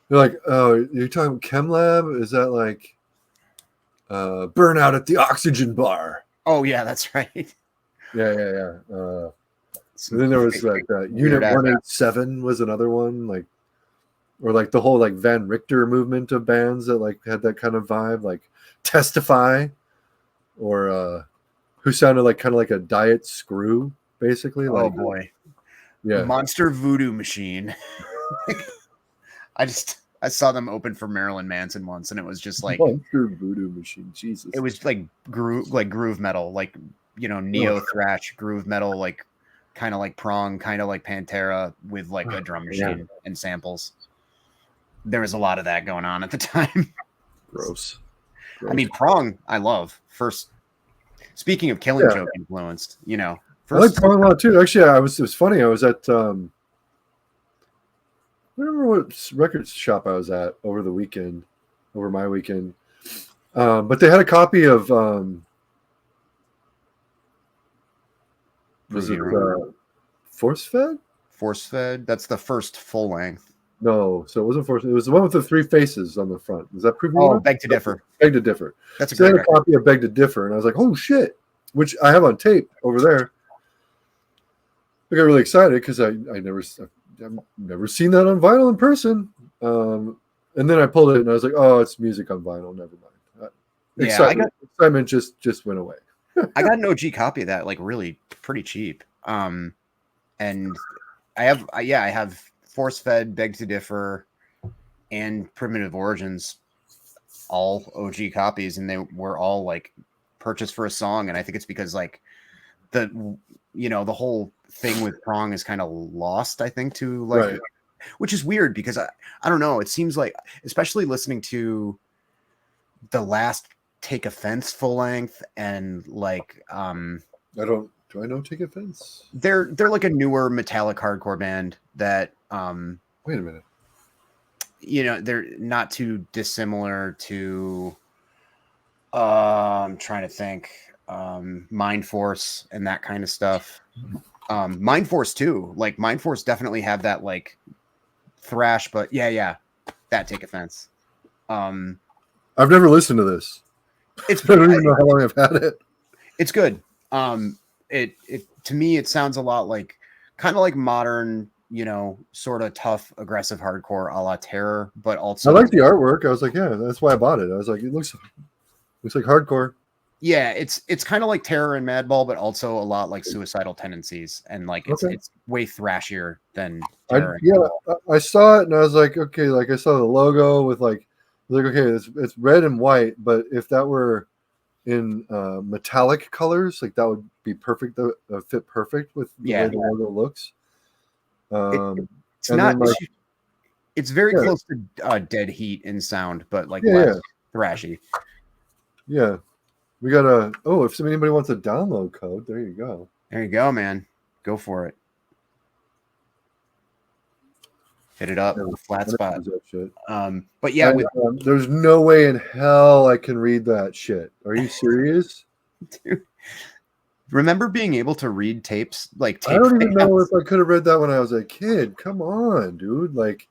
You're like, oh, you're talking Chem Lab? Is that like burnout at the oxygen bar? Oh yeah, that's right. Yeah. And then there was like Unit 187 was another one, like, or like the whole like Van Richter movement of bands that like had that kind of vibe, like Testify, or who sounded like kind of like a diet screw, basically. Oh Like, boy, yeah, Monster Voodoo Machine. I saw them open for Marilyn Manson once, and it was just like Monster Voodoo Machine. Jesus, it was like groove metal, like neo thrash groove metal, like kind of like Prong, kind of like Pantera with like a drum machine and samples. There was a lot of that going on at the time. Gross. I mean, Prong, I love. First, speaking of Killing Joke influenced, I like Prong a lot too. Actually, it was funny. I was at I don't remember what record shop I was at over my weekend. But they had a copy of was it Force Fed? Force Fed. That's the first full length. No, so it wasn't Force. It was the one with the three faces on the front. Is that proving? Oh, Beg to Differ. Beg to Differ. That's a great record. Copy of Beg to Differ, and I was like, "Oh shit!" Which I have on tape over there. I got really excited because I've never seen that on vinyl in person. And then I pulled it and I was like, "Oh, it's music on vinyl. Never mind." Excitement just went away. I got an OG copy of that, like really pretty cheap. And I have Force Fed, Beg to Differ, and Primitive Origins, all OG copies, and they were all like purchased for a song. And I think it's because like the whole thing with Prong is kind of lost, I think, to like, right. Which is weird because I don't know. It seems like, especially listening to the last Take Offense full length and like do I know Take Offense? They're like a newer metallic hardcore band that wait a minute. They're not too dissimilar to I'm trying to think, Mind Force and that kind of stuff. Mind Force too. Like Mind Force definitely have that like thrash, but yeah, that Take Offense. I've never listened to this. I don't even know how long I've had it. It's good. It to me it sounds a lot like kind of like modern, sort of tough, aggressive hardcore a la Terror, but also I like the artwork. I was like, yeah, that's why I bought it. I was like, it looks like hardcore. Yeah, it's kind of like Terror and Madball, but also a lot like Suicidal Tendencies, and like it's way thrashier than Terror. I saw it and I was like, okay, like I saw the logo with like okay, it's red and white, but if that were in metallic colors, like that would be perfect. That would fit perfect with the way the logo looks. It's not. Like, it's very close to Dead Heat in sound, but like less thrashy. Yeah, we got if anybody wants a download code, there you go. There you go, man. Go for it. Hit it up, flat spot. But yeah, there's no way in hell I can read that shit. Are you serious? Dude. Remember being able to read tapes? Like I don't even know if I could have read that when I was a kid. Come on, dude. Like,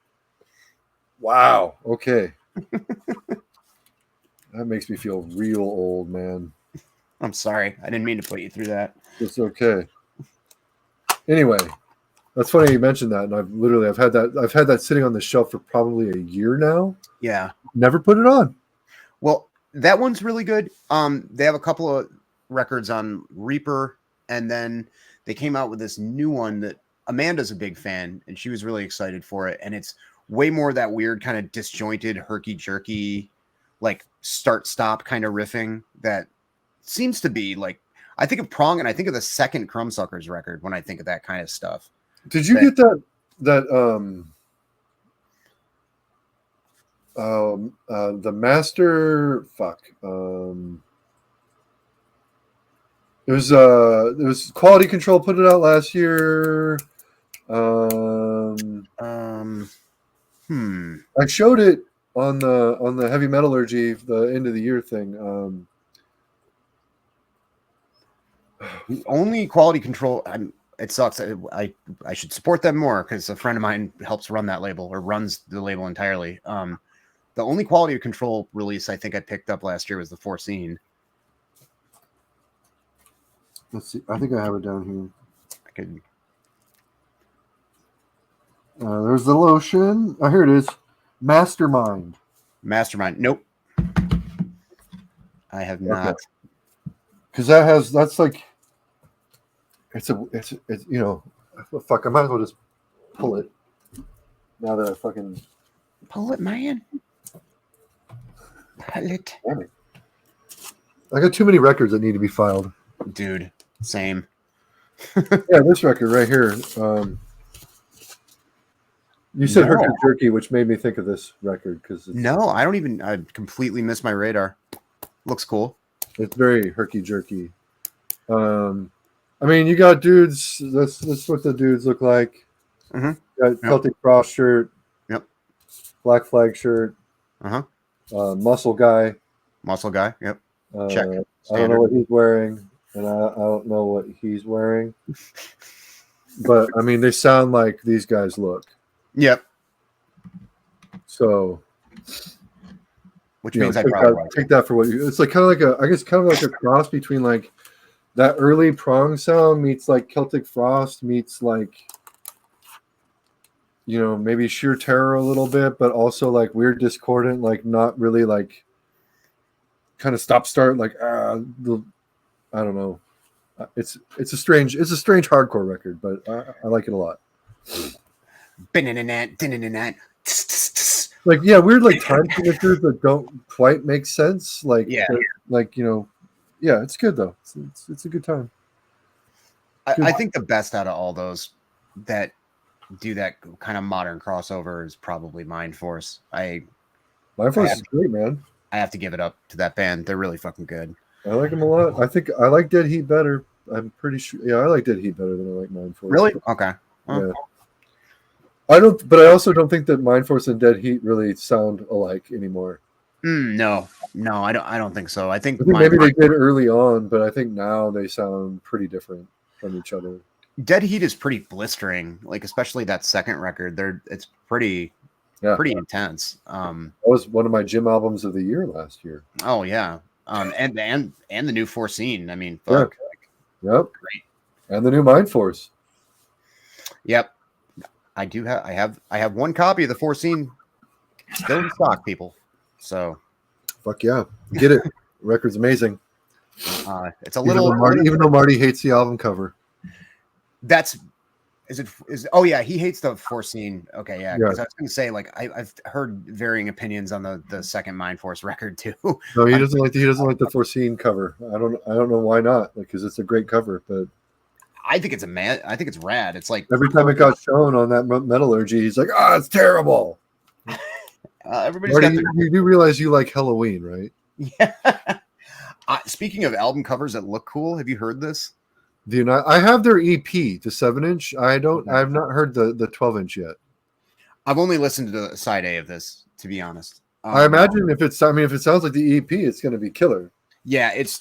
wow. Okay. That makes me feel real old, man. I'm sorry. I didn't mean to put you through that. It's okay. Anyway, that's funny you mentioned that, and I've had that sitting on the shelf for probably a year now. Yeah. Never put it on. Well, that one's really good. They have a couple of records on Reaper, and then they came out with this new one that Amanda's a big fan, and she was really excited for it. And it's way more that weird kind of disjointed, herky-jerky, like start-stop kind of riffing that seems to be like, I think of Prong and I think of the second Crumbsuckers record when I think of that kind of stuff. Did you get that the master it was Quality Control put it out last year. I showed it on the Heavy Metallurgy, the end of the year thing. Only Quality Control. it sucks. I should support them more because a friend of mine helps run that label or runs the label entirely. The only quality control release I think I picked up last year was the Foreseen. Let's see. I think I have it down here. I could. There's the lotion. Oh, here it is. Mastermind. Nope. I have not. Because that's like, it's you know, fuck. I might as well just pull it. Now that I fucking pull it, man. Pull it. I got too many records that need to be filed. Dude, same. Yeah, this record right here. You said Herky Jerky, which made me think of this record because no, I don't even. I completely missed my radar. Looks cool. It's very Herky Jerky. I mean, you got dudes. This is what the dudes look like. Mm-hmm. Got Celtic Frost shirt. Yep. Black Flag shirt. Muscle guy. Muscle guy. Yep. Check. I don't know what he's wearing, and I don't know what he's wearing. But I mean, they sound like these guys look. Yep. So, which means I take that for what you. It's like kind of like a cross between like that early prong sound meets like Celtic Frost meets like, you know, maybe sheer terror a little bit, but also like weird discordant, like not really like kind of stop start like I don't know. It's a strange hardcore record, but I like it a lot. Like weird like time signatures that don't quite make sense. Like like, you know, yeah, it's good though. It's a good time. I think the best out of all those that do that kind of modern crossover is probably Mind Force. Mind Force is great, man. I have to give it up to that band. They're really fucking good. I like them a lot. I think I like Dead Heat better. I'm pretty sure. Yeah, I like Dead Heat better than I like Mind Force. Really? Okay. Yeah. But I also don't think that Mind Force and Dead Heat really sound alike anymore. No, I don't think so. I think maybe they did early on, but I think now they sound pretty different from each other. Dead Heat is pretty blistering, like especially that second record. It's pretty intense. That was one of my gym albums of the year last year. Oh yeah. And the new Foreseen. I mean, fuck. Yeah. Yep. Great. And the new Mind Force. Yep. I have one copy of the Foreseen still in stock, people. So fuck yeah. Get it. The record's amazing. It's a little even though Marty hates the album cover. Oh yeah, he hates the Foreseen. Okay, yeah. Because I was gonna say, like, I've heard varying opinions on the second Mind Force record too. No, he doesn't like the Foreseen cover. I don't know why not. Because it's a great cover, but I think it's rad. It's like every time it got shown on that Metallurgy, he's like, it's terrible. Everybody's Marty, you do realize you like Halloween, right? Yeah. Speaking of album covers that look cool, have you heard this? Do you not? I have their EP, the 7-inch. I've not heard the 12-inch yet. I've only listened to the side A of this, to be honest. I imagine if it sounds like the EP, it's going to be killer. Yeah, it's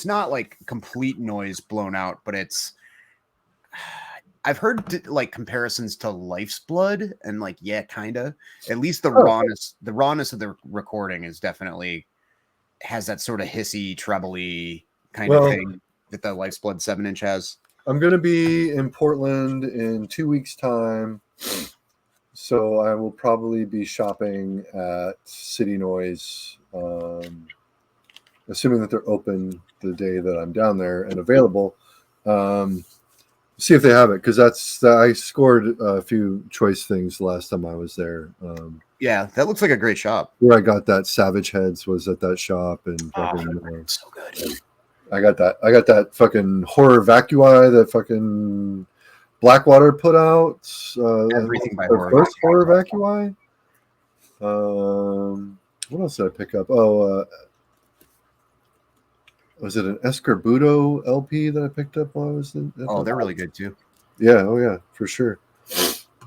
not like complete noise blown out, but I've heard like comparisons to Life's Blood, and like, yeah, kind of. At least the rawness of the recording is definitely has that sort of hissy, trebly kind of thing that the Life's Blood 7-inch has. I'm going to be in Portland in 2 weeks' time, so I will probably be shopping at City Noise, assuming that they're open the day that I'm down there and available. See if they have it, because I scored a few choice things the last time I was there. Yeah, that looks like a great shop. Where I got that Savage Heads was at that shop, and so good. I got that fucking horror vacui that fucking Blackwater put out. Everything by horror. First horror vacui. What else did I pick up? Was it an Escorbuto LP that I picked up while I was in? They're really good too. Yeah, for sure.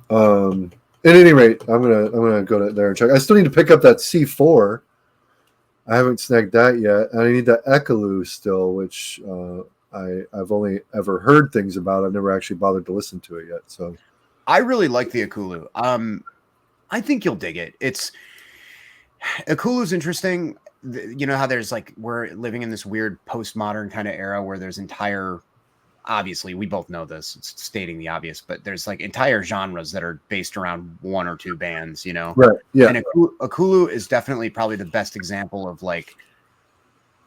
At any rate, I'm gonna go there and check. I still need to pick up that C4. I haven't snagged that yet. And I need that Echoloo still, which I've only ever heard things about. I've never actually bothered to listen to it yet. So I really like the Akulu. I think you'll dig it. Akulu's interesting. You know how there's like, we're living in this weird postmodern kind of era where there's entire, obviously we both know this, it's stating the obvious, but there's like entire genres that are based around one or two bands, you know? right, yeah. And Akulu is definitely probably the best example of like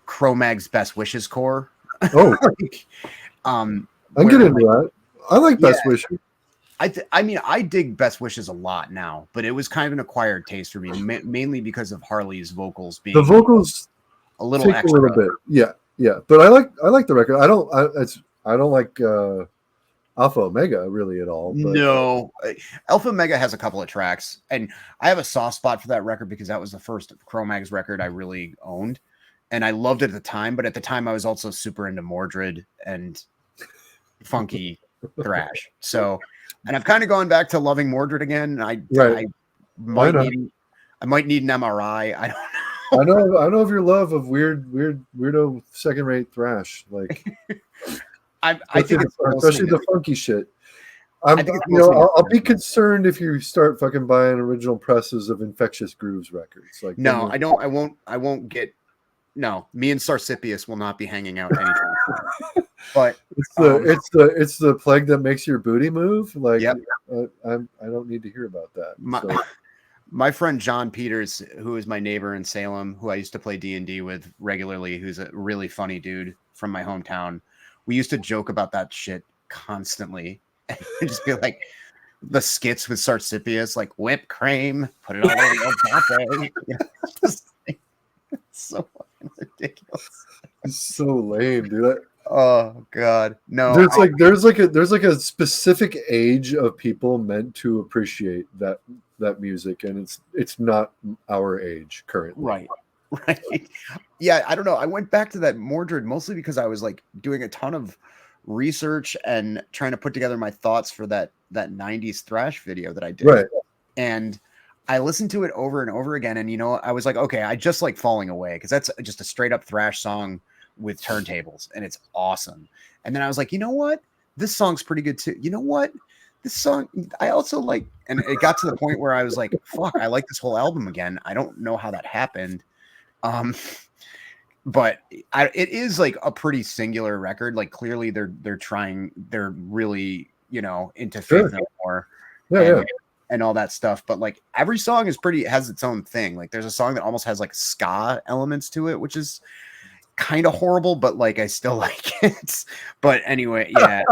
Cro-Mag's Best Wishes core. Oh, like, I'm getting into that. I like Best Wishes. I mean, I dig Best Wishes a lot now, but it was kind of an acquired taste for me, mainly because of Harley's vocals being the vocals a little extra. A little bit, yeah. But I like the record. I don't like Alpha Omega really at all. But, no, Alpha Omega has a couple of tracks, and I have a soft spot for that record because that was the first Cro-Mag's record I really owned, and I loved it at the time. But at the time, I was also super into Mordred and funky thrash. So, and I've kind of gone back to loving Mordred again. And I might need an MRI. I don't know. I know of your love of weirdo second-rate thrash. Like, I think especially the funky shit. I'll be concerned if you start fucking buying original presses of Infectious Grooves records. Like, no, I don't. I won't get. No, me and Sarsipius will not be hanging out anytime. But it's the plague that makes your booty move. Like, yep. I don't need to hear about that. My friend John Peters, who is my neighbor in Salem, who I used to play D&D with regularly, who's a really funny dude from my hometown. We used to joke about that shit constantly and just be like, the skits with Sarsipius, like whipped cream, put it all over your buffet. It's so fucking ridiculous. It's so lame, dude. Oh God, no. There's like a specific age of people meant to appreciate that music, and it's not our age currently. Right. Yeah, I don't know. I went back to that Mordred mostly because I was like doing a ton of research and trying to put together my thoughts for that 90s thrash video that I did. Right. And I listened to it over and over again, and I was like, okay, I just like Falling Away because that's just a straight up thrash song with turntables, and it's awesome. And then I was like, you know what? This song's pretty good too. You know what? This song I also like, and it got to the point where I was like, fuck, I like this whole album again. I don't know how that happened. But it is like a pretty singular record. Like clearly they're really, into Faith No More. Yeah. And all that stuff. But like every song has its own thing. Like there's a song that almost has like ska elements to it, which is kind of horrible, but like I still like it. But anyway, yeah.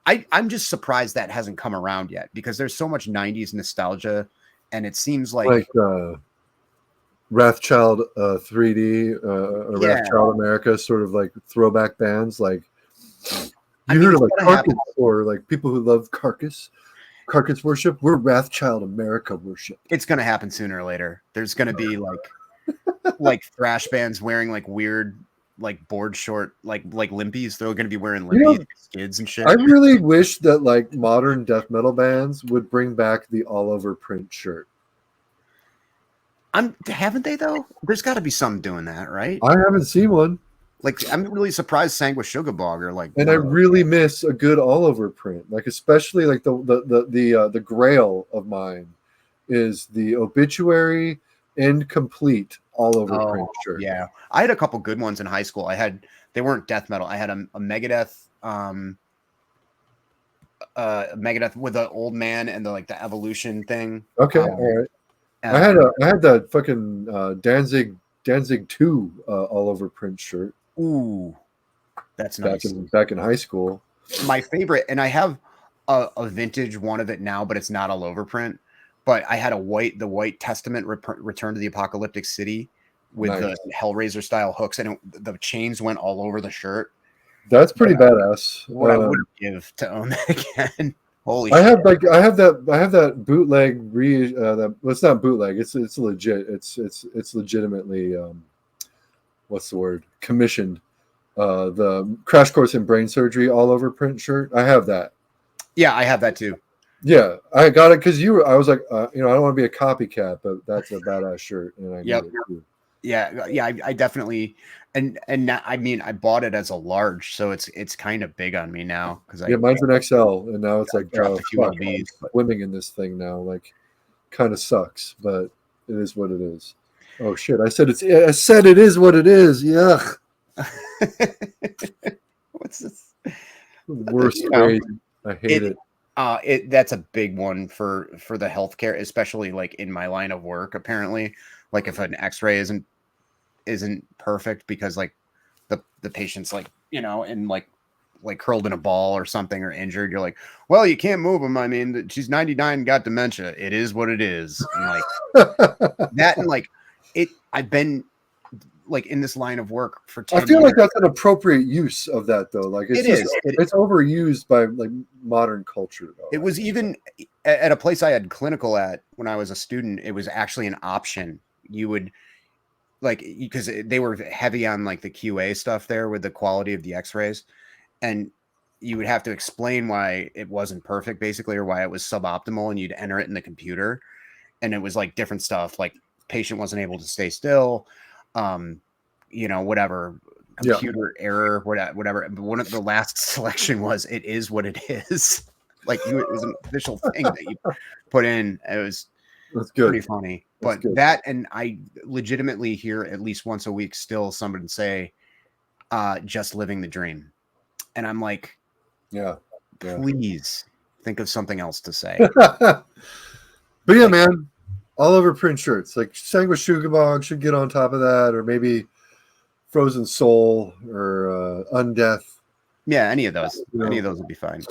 I'm just surprised that hasn't come around yet because there's so much 90s nostalgia, and it seems like Wrathchild 3D, Wrathchild America, sort of like throwback bands. Like you heard of like Carcass or like people who love Carcass worship. We're Wrathchild America worship. It's gonna happen sooner or later. There's gonna be like thrash bands wearing like weird like board short like limpies. They're gonna be wearing limpies, skids and shit. I really wish that like modern death metal bands would bring back the all over print shirt. Haven't they though? There's got to be some doing that, right? I haven't seen one. Like I'm really surprised Sanguisugabog are like. And I really miss a good all over print. Like especially like the grail of mine is the Obituary Incomplete all over print shirt. Yeah, I had a couple good ones in high school. They weren't death metal. I had a Megadeth, Megadeth with the old man and the evolution thing. Okay, all right. I had that fucking Danzig 2 all over print shirt. Ooh, that's nice. Back in high school. My favorite, and I have a vintage one of it now, but it's not all over print. But I had the White Testament Return to the Apocalyptic City with the Hellraiser style hooks, and the chains went all over the shirt. That's pretty badass. What I would give to own that again. Holy shit. I have that bootleg it's not bootleg, it's legit. It's legitimately what's the word? Commissioned. The Crash Course in Brain Surgery all over print shirt. I have that. Yeah, I have that too. Yeah, I got it because I was like, I don't want to be a copycat, but that's a badass shirt, and I need it too. Yeah. I definitely, and now, I mean, I bought it as a large, so it's kind of big on me now because Yeah, mine's an XL, and now it's like, dropped oh a few fuck, I'm lbs. But swimming in this thing now. Like, kind of sucks, but it is what it is. Oh shit! I said it is what it is. Yuck. what's this? Worst You know, phrase. I hate it. That's a big one for the healthcare, especially like in my line of work. Apparently, like if an X-ray isn't perfect because like the patient's like, and like curled in a ball or something or injured, you're like, well, you can't move him. I mean, she's 99 and got dementia. It is what it is. And like that, and like I've been like in this line of work for 10 I feel years. like that's an appropriate use of that though. Like it's overused by like modern culture though. It was even at a place I had clinical at when I was a student, it was actually an option. You would like, because they were heavy on like the QA stuff there with the quality of the x-rays, and you would have to explain why it wasn't perfect basically, or why it was suboptimal, and you'd enter it in the computer, and it was like different stuff, like patient wasn't able to stay still, whatever, computer error, whatever. But one of the last selection was, it is what it is. Like it was an official thing that you put in. It was That's good. Pretty funny. But that, and I legitimately hear at least once a week still someone say, just living the dream. And I'm like, yeah. Please think of something else to say. But yeah, like, man, all over print shirts. Like Sangwa Shugabog should get on top of that, or maybe Frozen Soul or Undeath. Yeah, any of those. Any of those would be fine.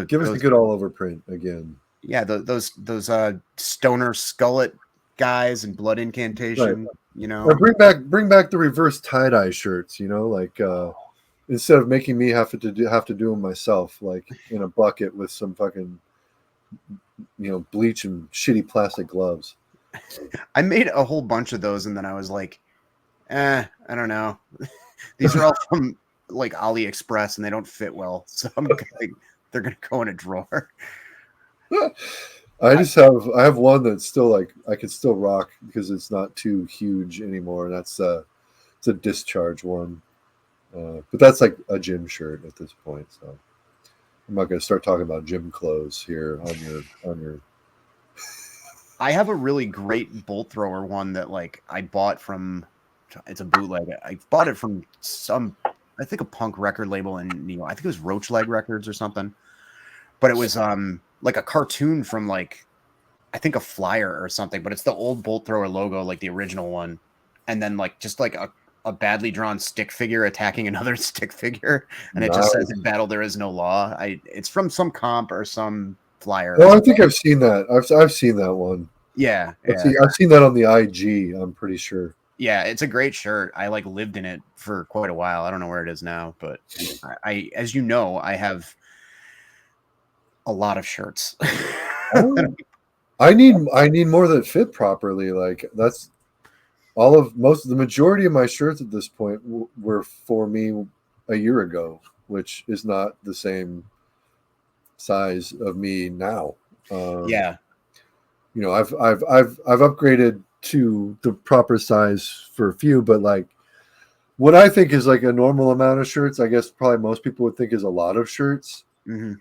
Give us a good all over print again. Yeah, those stoner skullet guys and blood incantation, right. Or bring back the reverse tie-dye shirts, like instead of making me have to do them myself, like in a bucket with some fucking bleach and shitty plastic gloves. I made a whole bunch of those, and then I was like, I don't know. These are all from like AliExpress and they don't fit well, so they're gonna go in a drawer. I have one that's still like I can still rock because it's not too huge anymore, and that's it's a discharge one, but that's like a gym shirt at this point. So I'm not going to start talking about gym clothes here on your. I have a really great bolt thrower one that like I bought from. It's a bootleg. I bought it from I think a punk record label in New York. I think it was Roach Leg Records or something. But it was like a cartoon from like, I think a flyer or something, but it's the old bolt thrower logo, like the original one. And then like just like a badly drawn stick figure attacking another stick figure. And it just says, in battle there is no law. It's from some comp or some flyer. Oh, I think I've seen that. I've seen that one. Yeah. I've seen that on the IG, I'm pretty sure. Yeah, it's a great shirt. I like lived in it for quite a while. I don't know where it is now, but I as you know, I have a lot of shirts. I need more that fit properly. Like that's the majority of my shirts at this point were for me a year ago, which is not the same size of me now. Yeah, I've upgraded to the proper size for a few, but like what I think is like a normal amount of shirts, I guess probably most people would think is a lot of shirts. Mm-hmm.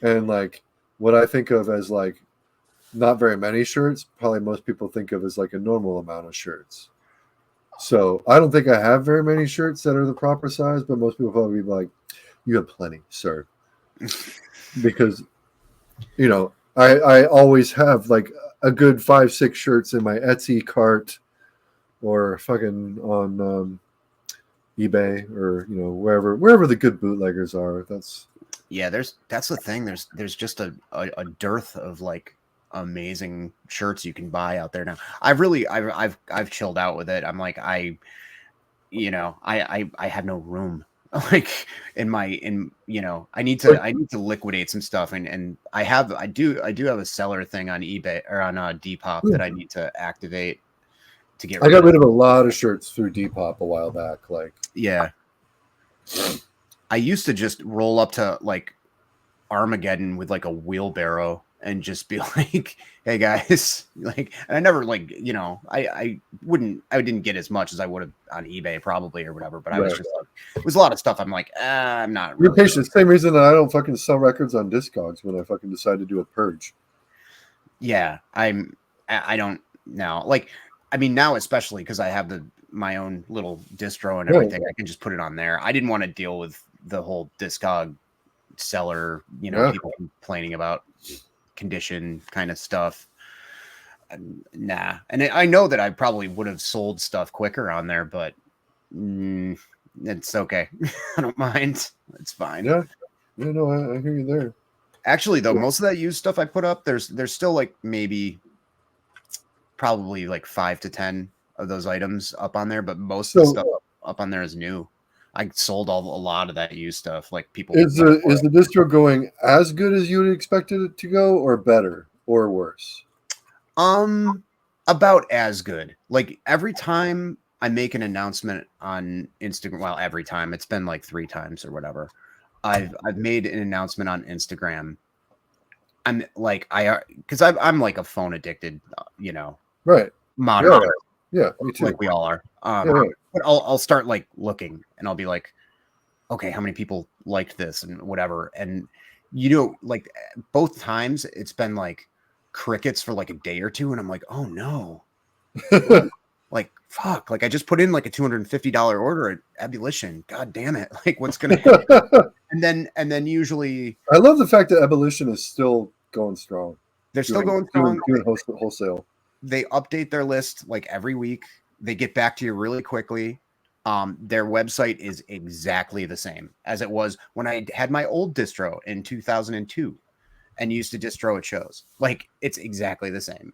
And like what I think of as like not very many shirts, probably most people think of as like a normal amount of shirts. So I don't think I have very many shirts that are the proper size, but most people probably be like, you have plenty, sir. Because, I always have like a good 5-6 shirts in my Etsy cart or fucking on eBay or, wherever the good bootleggers are. That's the thing. There's just a dearth of like amazing shirts you can buy out there now. I've chilled out with it. I'm like, I have no room like I need to liquidate some stuff, and I do have a seller thing on eBay or on Depop that I need to activate to get I got rid of a lot of shirts through Depop a while back. Like, yeah, I used to just roll up to like Armageddon with like a wheelbarrow and just be like, hey guys, like, and I never like, you know, I didn't get as much as I would have on eBay probably or whatever, but I was just like, it was a lot of stuff. I'm like, I'm not You're really patient. Same reason that I don't fucking sell records on Discogs when I fucking decide to do a purge. Yeah, I don't know. Like, I mean, now especially because I have my own little distro and everything, I can just put it on there. I didn't want to deal with the whole Discog seller, you know, people complaining about condition kind of stuff. Nah, and I know that I probably would have sold stuff quicker on there, but it's okay. I don't mind. It's fine. Yeah, no, I hear you there. Actually, though, most of that used stuff I put up, there's still like maybe probably like 5 to 10 of those items up on there, but most of the stuff up on there is new. I sold a lot of that used stuff. Like people is the distro going as good as you would expected it to go, or better, or worse? About as good. Like every time I make an announcement on Instagram, well, every time, it's been like 3 times or whatever, I've made an announcement on Instagram. I'm like, because I'm like a phone addicted, you know, right, monitor. Yeah, me too. Like we all are. But I'll start like looking, and I'll be like, okay, how many people liked this and whatever. And you know, like both times it's been like crickets for like a day or two, and I'm like, oh no. Like fuck, like I just put in like a $250 order at Abolition. God damn it. Like what's gonna happen? and then usually I love the fact that Abolition is still going strong. They're still going strong. Doing wholesale. They update their list like every week. They get back to you really quickly. Their website is exactly the same as it was when I had my old distro in 2002 and used to distro at shows. Like it's exactly the same.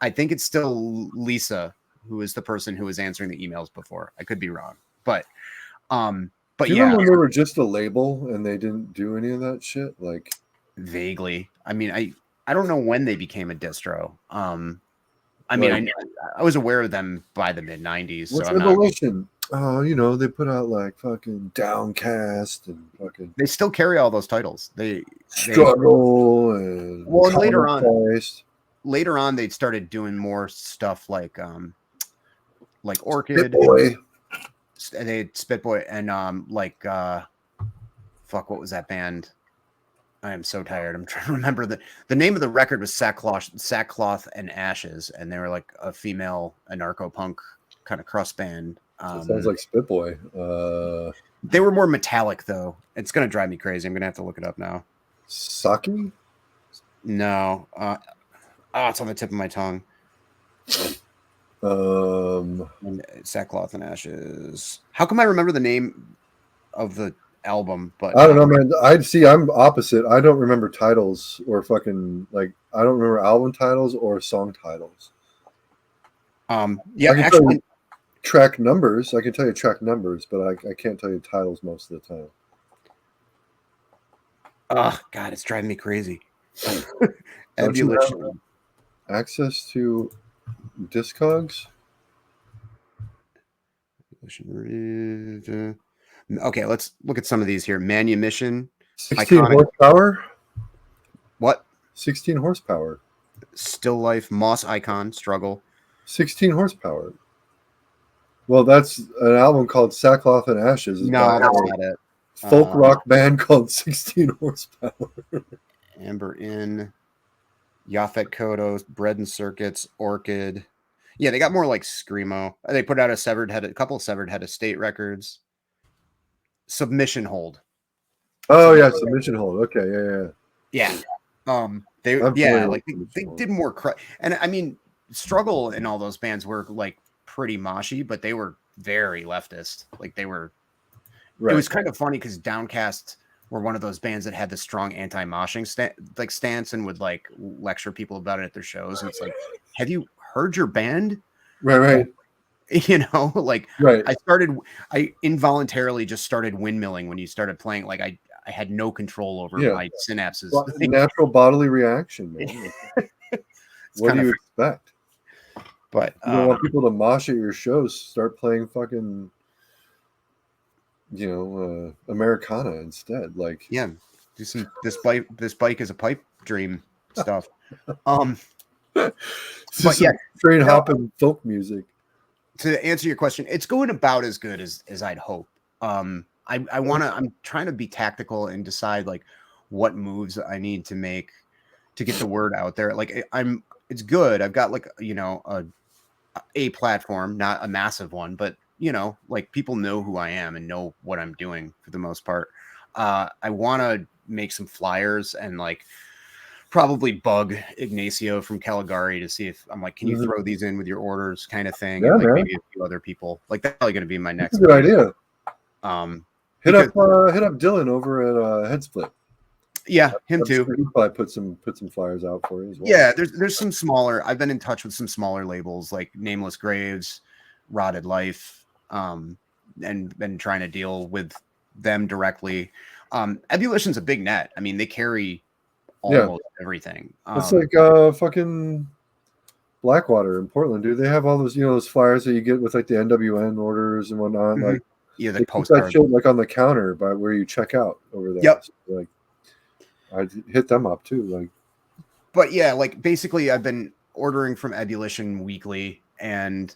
I think it's still Lisa, who is the person who was answering the emails before. I could be wrong, but do you remember when they were just a label and they didn't do any of that shit? Like vaguely. I mean, I don't know when they became a distro. I mean, I was aware of them by the mid 90s. What's so Evolution? Oh, you know, they put out like fucking Downcast and fucking. They still carry all those titles. They Struggle and later on they started doing more stuff like Orchid. Spitboy. They had Spitboy and fuck, what was that band? I am so tired. I'm trying to remember the name of the record was Sackcloth and Ashes, and they were like a female anarcho-punk kind of crust band. Sounds like Spitboy. They were more metallic though. It's gonna drive me crazy. I'm gonna have to look it up now. Saki? No. It's on the tip of my tongue. Sackcloth and Ashes. How come I remember the name of the album? But I don't know, man. I'm opposite. I don't remember titles or fucking like I don't remember album titles or song titles. Yeah, actually, track numbers. I can tell you track numbers, but I can't tell you titles most of the time. Oh God, it's driving me crazy. Abolition. Access to Discogs. Okay, let's look at some of these here. Manumission. 16 horsepower. What? 16 horsepower. Still Life. Moss Icon. Struggle. 16 horsepower. Well, that's an album called Sackcloth and Ashes. No, that's not it. Folk rock band called 16 horsepower. Amber Inn. Yaphet Kodos. Bread and Circuits. Orchid. Yeah, they got more like Screamo. They put out a couple of Severed Head of State records. Submission Hold. Oh yeah, Submission Hold. Okay, yeah. They did more and I mean Struggle and all those bands were like pretty moshy, but they were very leftist. Like they were. Right. It was kind of funny because Downcast were one of those bands that had the strong anti-moshing stance and would like lecture people about it at their shows. And it's like, have you heard your band? Right. You know, like right. I involuntarily just started windmilling when you started playing. Like I had no control over my synapses. Well, natural bodily reaction, man. What do you expect? But you don't want people to mosh at your shows. Start playing fucking, Americana instead. Like do some this bike is a pipe dream. stuff. It's But just yeah, train hopping folk music. To answer your question, it's going about as good as I'd hope. I'm trying to be tactical and decide like what moves I need to make to get the word out there. Like it's good. I've got like, a platform, not a massive one, but like people know who I am and know what I'm doing for the most part. I want to make some flyers and like probably bug Ignacio from Caligari to see if I'm like, can you throw these in with your orders kind of thing? Yeah, and like man. maybe a few other people. Like that's probably going to be my next Good idea. Hit up Dylan over at Headsplit. Yeah, him too. Sure he'd probably put some flyers out for you as well. Yeah, there's some smaller. I've been in touch with some smaller labels like Nameless Graves, Rotted Life, and been trying to deal with them directly. Ebullition's a big net. I mean, they carry almost everything. It's like fucking Blackwater in Portland, dude. They have all those, those flyers that you get with like the NWN orders and whatnot. Mm-hmm. Like, yeah, the postcard that shit like on the counter by where you check out over there. Yep. So, like, I'd hit them up too. Like, but yeah, like basically, I've been ordering from Ebullition weekly and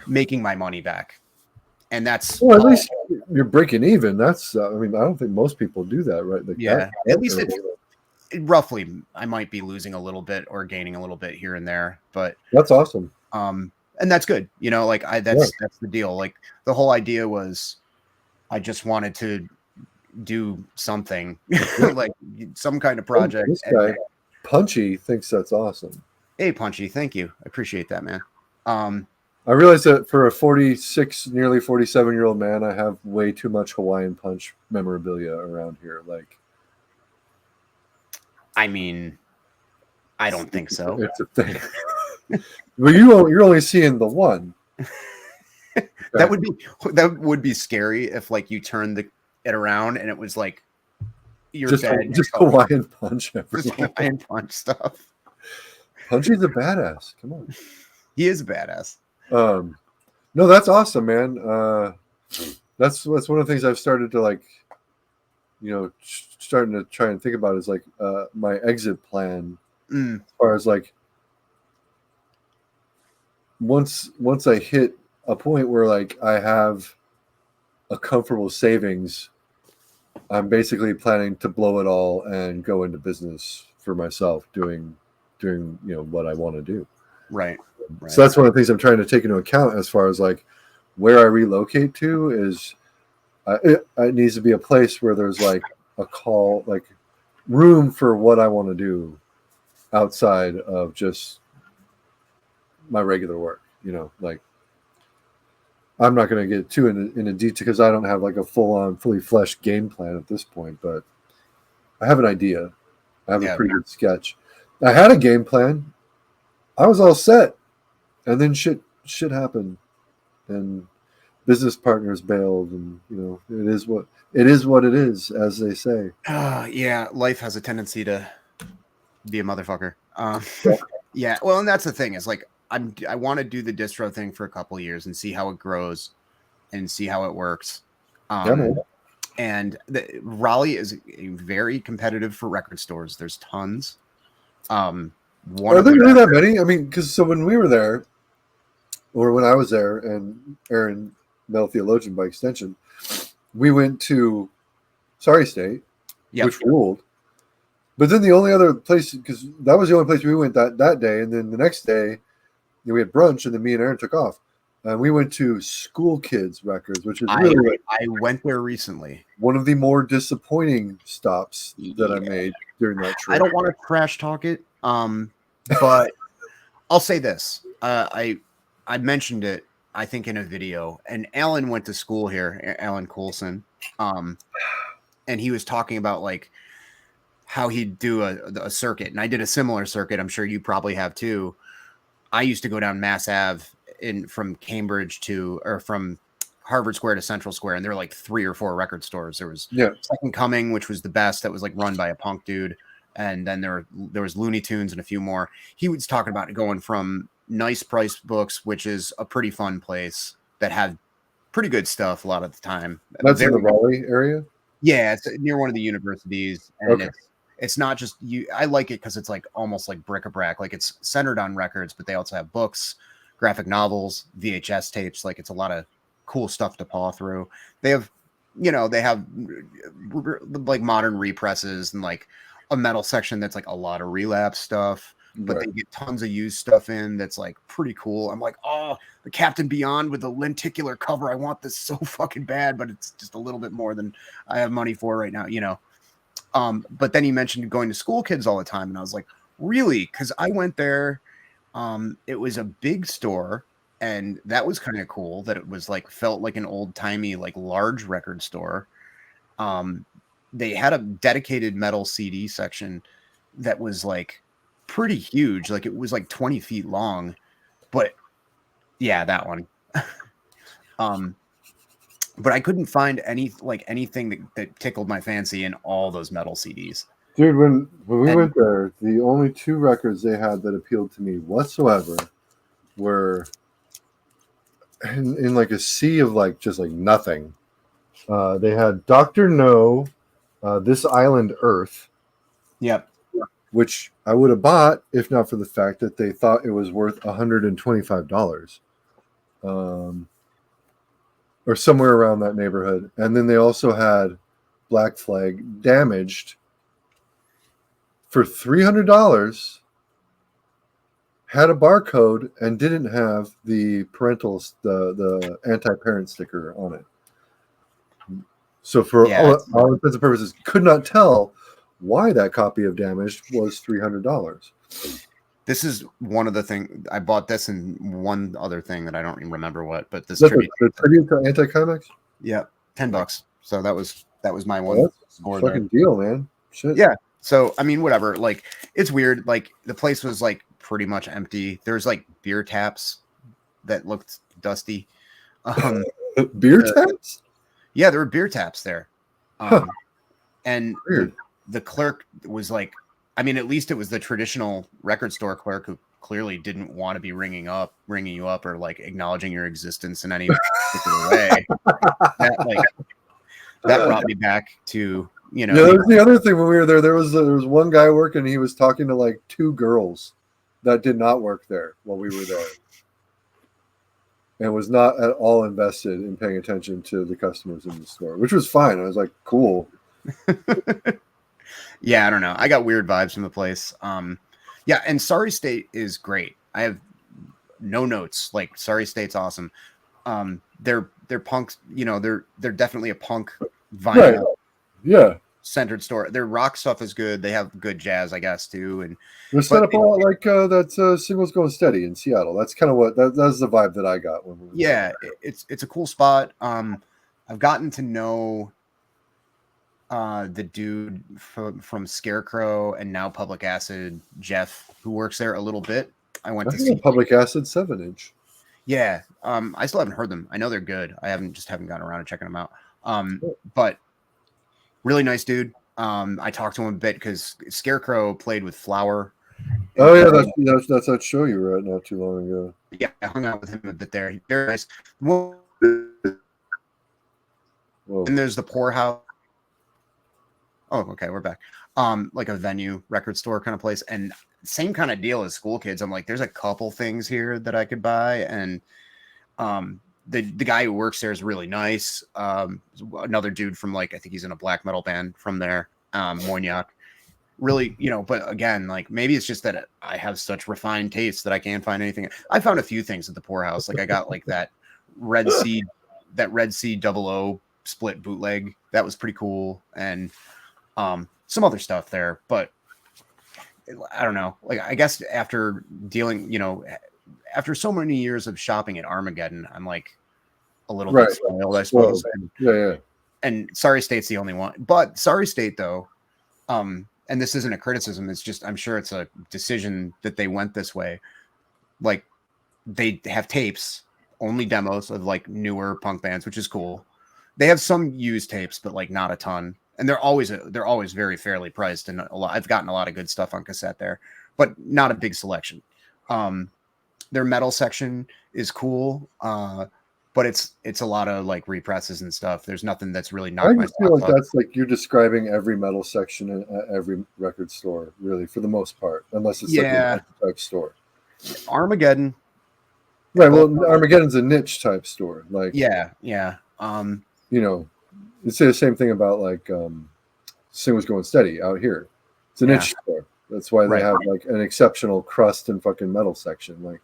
making my money back, and that's at least you're breaking even. That's I mean, I don't think most people do that, right? Like at least roughly, I might be losing a little bit or gaining a little bit here and there, but that's awesome. And that's good. That's the deal. Like the whole idea was, I just wanted to do something like some kind of project. This guy, Punchy, thinks that's awesome. Hey, Punchy, thank you. I appreciate that, man. I realize that for a 46, nearly 47-year-old man, I have way too much Hawaiian Punch memorabilia around here. Like, I mean, I don't think so. It's a thing. Well, you're only seeing the one. That would be scary if like you turned it around and it was like your bed, just Hawaiian Punch, just Hawaiian Punch stuff. Punchy's a badass. Come on, he is a badass. No, that's awesome, man. That's one of the things I've started to like, starting to try and think about is like my exit plan, as far as like once I hit a point where like I have a comfortable savings, I'm basically planning to blow it all and go into business for myself, doing what I want to do. Right. So that's one of the things I'm trying to take into account as far as like where I relocate to is it needs to be a place where there's like a call, like room for what I want to do outside of just my regular work. Like I'm not going to get too into detail because I don't have like a fully fleshed game plan at this point, but I have an idea. I have a pretty good sketch. I had a game plan. I was all set. And then shit happened, and business partners bailed, and it is what it is, as they say. Yeah, life has a tendency to be a motherfucker. Yeah. Well, and that's the thing is like I want to do the distro thing for a couple of years and see how it grows, and see how it works. And Raleigh is very competitive for record stores. There's tons. Are there really that many? I mean, because when we were there, or when I was there, and Aaron, Male Theologian by extension, we went to Sorry State, which ruled. But then the only other place, because that was the only place we went that day, and then the next day we had brunch, and then me and Aaron took off. And we went to School Kids Records, which is really I went there recently. One of the more disappointing stops that I made during that trip. I don't want to trash talk it, but I'll say this. I mentioned it, I think, in a video, and Alan went to school here, Alan Coulson, and he was talking about like how he'd do a circuit, and I did a similar circuit. I'm sure you probably have too. I used to go down Mass Ave from Cambridge from Harvard Square to Central Square, and there were like 3 or 4 record stores. There was Second Coming, which was the best, that was like run by a punk dude, and then there was Looney Tunes and a few more. He was talking about going from Nice Price Books, which is a pretty fun place that had pretty good stuff a lot of the time. That's in the Raleigh area? Yeah, it's near one of the universities, and It's not just you. I like it because it's like almost like bric-a-brac. Like it's centered on records, but they also have books, graphic novels, VHS tapes. Like it's a lot of cool stuff to paw through. They have, they have like modern represses and like a metal section that's like a lot of relapse stuff, but Right. they get tons of used stuff in that's like pretty cool. I'm like, oh, the Captain Beyond with the lenticular cover. I want this so fucking bad, but it's just a little bit more than I have money for right now. But then he mentioned going to school kids all the time, and I was like, really? Because I went there. It was a big store, and that was kind of cool that it was like felt like an old timey, like large record store. They had a dedicated metal CD section that was like pretty huge. Like it was like 20 feet long, but yeah, that one. But I couldn't find anything that tickled my fancy in all those metal CDs. Dude, when we went there, the only 2 records they had that appealed to me whatsoever were in like a sea of like just like nothing. They had Dr. No, This Island Earth. Yep. Which I would have bought if not for the fact that they thought it was worth $125. Or somewhere around that neighborhood. And then they also had Black Flag Damaged for $300, had a barcode, and didn't have the the anti-parent sticker on it. So for all intents and purposes, could not tell why that copy of Damaged was $300. This is one of the things I bought this and one other thing that I don't even remember what, but this tribute to Anti-Comics? Yeah, $10. So that was my one. Well, that's a fucking deal, man. Shit. Yeah. So I mean, whatever. Like, it's weird. Like the place was like pretty much empty. There's like beer taps that looked dusty. Beer taps? Yeah, there were beer taps there. And the clerk was like, I mean, at least it was the traditional record store clerk who clearly didn't want to be ringing you up or like acknowledging your existence in any particular way. That brought me back to, Yeah, that was the other thing when we were there. There was one guy working. He was talking to like 2 girls that did not work there while we were there, and was not at all invested in paying attention to the customers in the store, which was fine. I was like, cool. Yeah, I don't know. I got weird vibes from the place. Yeah, and Sorry State is great. I have no notes. Like Sorry State's awesome. They're punks. They're definitely a punk vinyl. Right. Yeah. Centered store. Their rock stuff is good. They have good jazz, I guess, too. And they're set up a lot like that Singles Going Steady in Seattle. That's kind of what that's the vibe that I got when we were there. It's a cool spot. I've gotten to know the dude from Scarecrow and now Public Acid, Jeff, who works there a little bit. I went to see Public Acid 7-inch. Yeah. I still haven't heard them. I know they're good. I haven't gotten around to checking them out. But really nice dude. I talked to him a bit because Scarecrow played with Flower. Oh yeah, that's that show you were at not too long ago. Yeah, I hung out with him a bit there. He's very nice. Whoa. And there's the Poorhouse. Oh, okay, we're back. Like a venue record store kind of place, and same kind of deal as School Kids. I'm like, there's a couple things here that I could buy, and the guy who works there is really nice. Another dude from I think he's in a black metal band from there, Moignac. Really, but again, like maybe it's just that I have such refined tastes that I can't find anything. I found a few things at the Poorhouse. Like I got like that Red Sea 00 split bootleg. That was pretty cool. And some other stuff there, but I don't know. Like, I guess after dealing, after so many years of shopping at Armageddon, I'm like a little bit spoiled, I suppose. And Sorry State's the only one. But Sorry State, though, and this isn't a criticism, it's just, I'm sure it's a decision that they went this way. Like, they have tapes, only demos of like newer punk bands, which is cool. They have some used tapes, but like not a ton. And they're always very fairly priced, and I've gotten a lot of good stuff on cassette there, but not a big selection. Their metal section is cool, but but it's a lot of like represses and stuff. There's nothing that's really I knocked my just feel socks like off. that's like you're describing every metal section at every record store, really, for the most part, unless it's like a Yeah, niche type store. Armageddon. Right. Both, Well, Armageddon's a niche type store. Like, yeah. you know, you'd say the same thing about like Singles Going Steady out here. It's a Yeah. niche store. That's why they Right. have like an exceptional crust and fucking metal section. Like,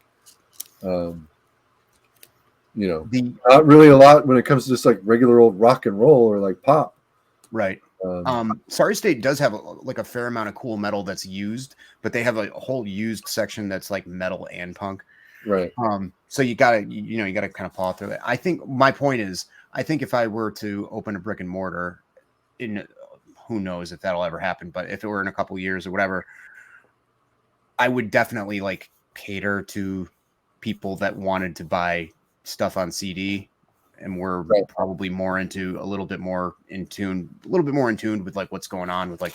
you know, not really a lot when it comes to just like regular old rock and roll or like pop. Right. Sorry State does have like a fair amount of cool metal that's used, but they have a whole used section that's like metal and punk. Right. So you gotta kind of paw through it. I think my point is, I think if I were to open a brick and mortar, in who knows if that'll ever happen, but if it were in a couple years or whatever, I would definitely like cater to people that wanted to buy stuff on CD, and we're probably more into a little bit more in tune with like what's going on with like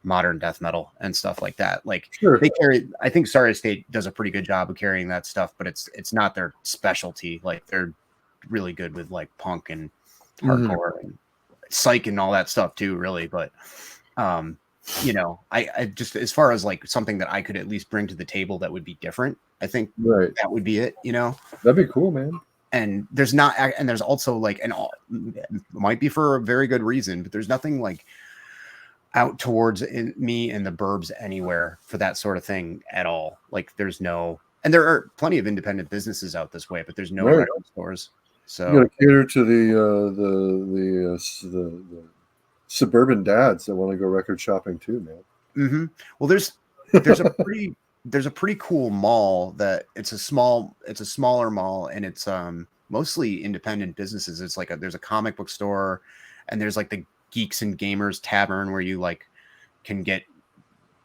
modern death metal and stuff like that. Like they carry, I think Sorry State does a pretty good job of carrying that stuff, but it's not their specialty. Like they're really good with like punk and hardcore and psych and all that stuff too, really. But you know, I just, as far as like something that I could at least bring to the table that would be different, I think that would be it, you know. That'd be cool, man. And there's also like, and it might be for a very good reason, but there's nothing like out towards me and the burbs anywhere for that sort of thing at all. Like there's no, and there are plenty of independent businesses out this way, but there's no record stores. So you gotta cater to the suburban dads that want to go record shopping too, man. Well, there's a pretty cool mall that it's a smaller mall, and it's mostly independent businesses. It's like there's a comic book store, and there's like the Geeks and Gamers Tavern where you like can get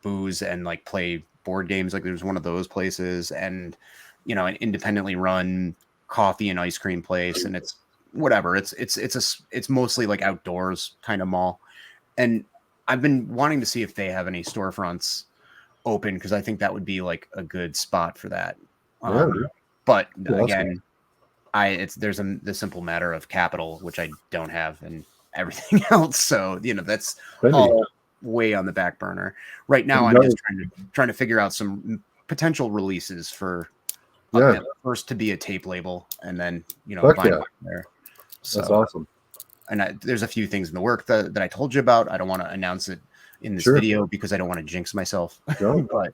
booze and like play board games. Like there's one of those places, and you know, an independently run coffee and ice cream place, and it's whatever. It's mostly like outdoors kind of mall, and I've been wanting to see if they have any storefronts open because I think that would be like a good spot for that. But again, there's the simple matter of capital, which I don't have, and everything else. So you know that's all way on the back burner right now. I'm just trying to figure out some potential releases for first to be a tape label, and then you know there. So that's awesome. And there's a few things in the work that I told you about. I don't want to announce it in this video because I don't want to jinx myself. But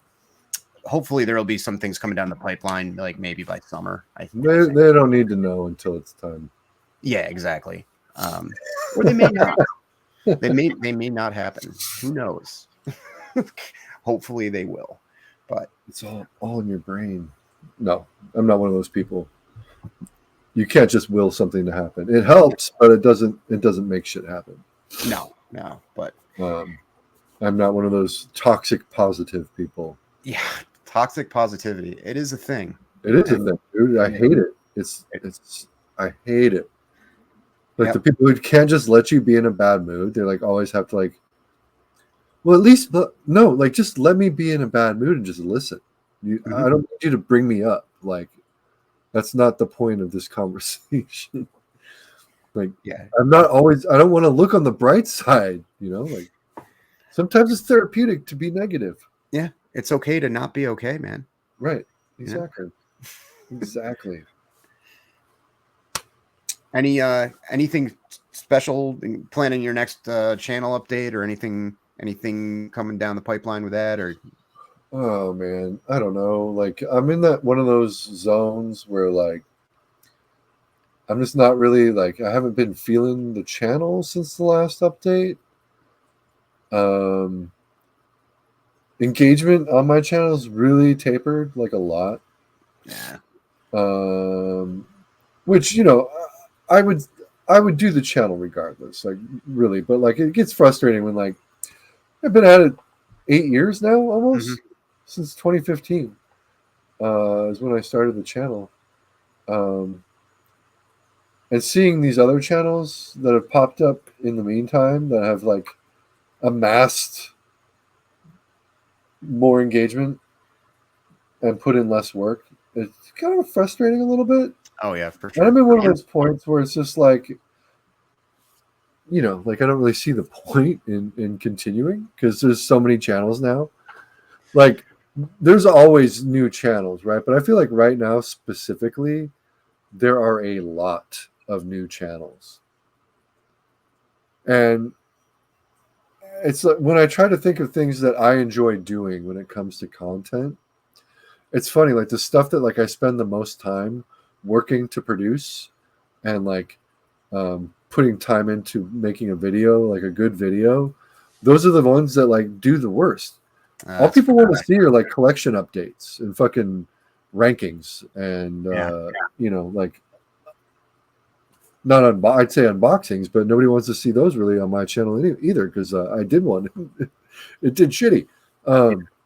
hopefully there will be some things coming down the pipeline, like maybe by summer. They don't need to know until it's time. Yeah, exactly. Or they may not. They may not happen. Who knows? Hopefully they will. But it's all in your brain. No, I'm not one of those people. You can't just will something to happen. It helps, but it doesn't make shit happen. No. But I'm not one of those toxic positive people. Yeah, toxic positivity. It is a thing. It is a thing, dude. I hate it. I hate it. Like the people who can't just let you be in a bad mood. They like always have to like. Well, at least no. Like just let me be in a bad mood and just listen. I don't need you to bring me up. Like that's not the point of this conversation. Like I'm not always. I don't want to look on the bright side. You know, like sometimes it's therapeutic to be negative. Yeah, it's okay to not be okay, man. Right. Exactly. Yeah. Exactly. Anything special planning your next channel update or anything coming down the pipeline with that? Or oh man, I don't know. Like I'm in that one of those zones where like I'm just not really like I haven't been feeling the channel since the last update. Engagement on my channel is really tapered like a lot. Yeah. Which you know I would do the channel regardless, like really, but like it gets frustrating when like I've been at it 8 years now almost since 2015 is when I started the channel, and seeing these other channels that have popped up in the meantime that have like amassed more engagement and put in less work, it's kind of frustrating a little bit. Oh yeah, for And I'm sure. in one of those points where it's just like, you know, like I don't really see the point in continuing because there's so many channels now. Like there's always new channels, right? But I feel like right now specifically, there are a lot of new channels. And it's like when I try to think of things that I enjoy doing when it comes to content, it's funny, like the stuff that like I spend the most time working to produce and like putting time into making a video, like a good video, those are the ones that like do the worst. All That's people want to see are like collection updates and fucking rankings and yeah. you know, like not I'd say unboxings, but nobody wants to see those really on my channel either because I did one. It did shitty.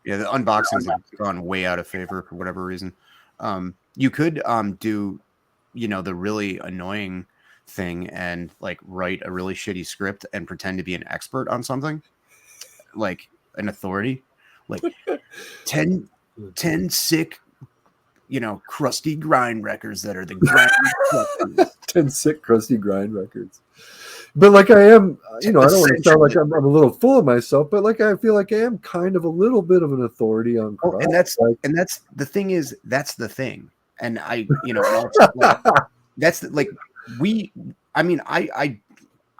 Yeah, the unboxings have gone way out of favor for whatever reason. You could do, you know, the really annoying thing and like write a really shitty script and pretend to be an expert on something, like an authority, like 10 sick, you know, crusty grind records that are the grind 10 sick, crusty grind records. But like I am, you know, I don't want to sound like I'm a little full of myself, but like I feel like I am kind of a little bit of an authority on crust. Oh, and that's the thing is that's the thing, and I, you know, and also, like, that's like I mean, I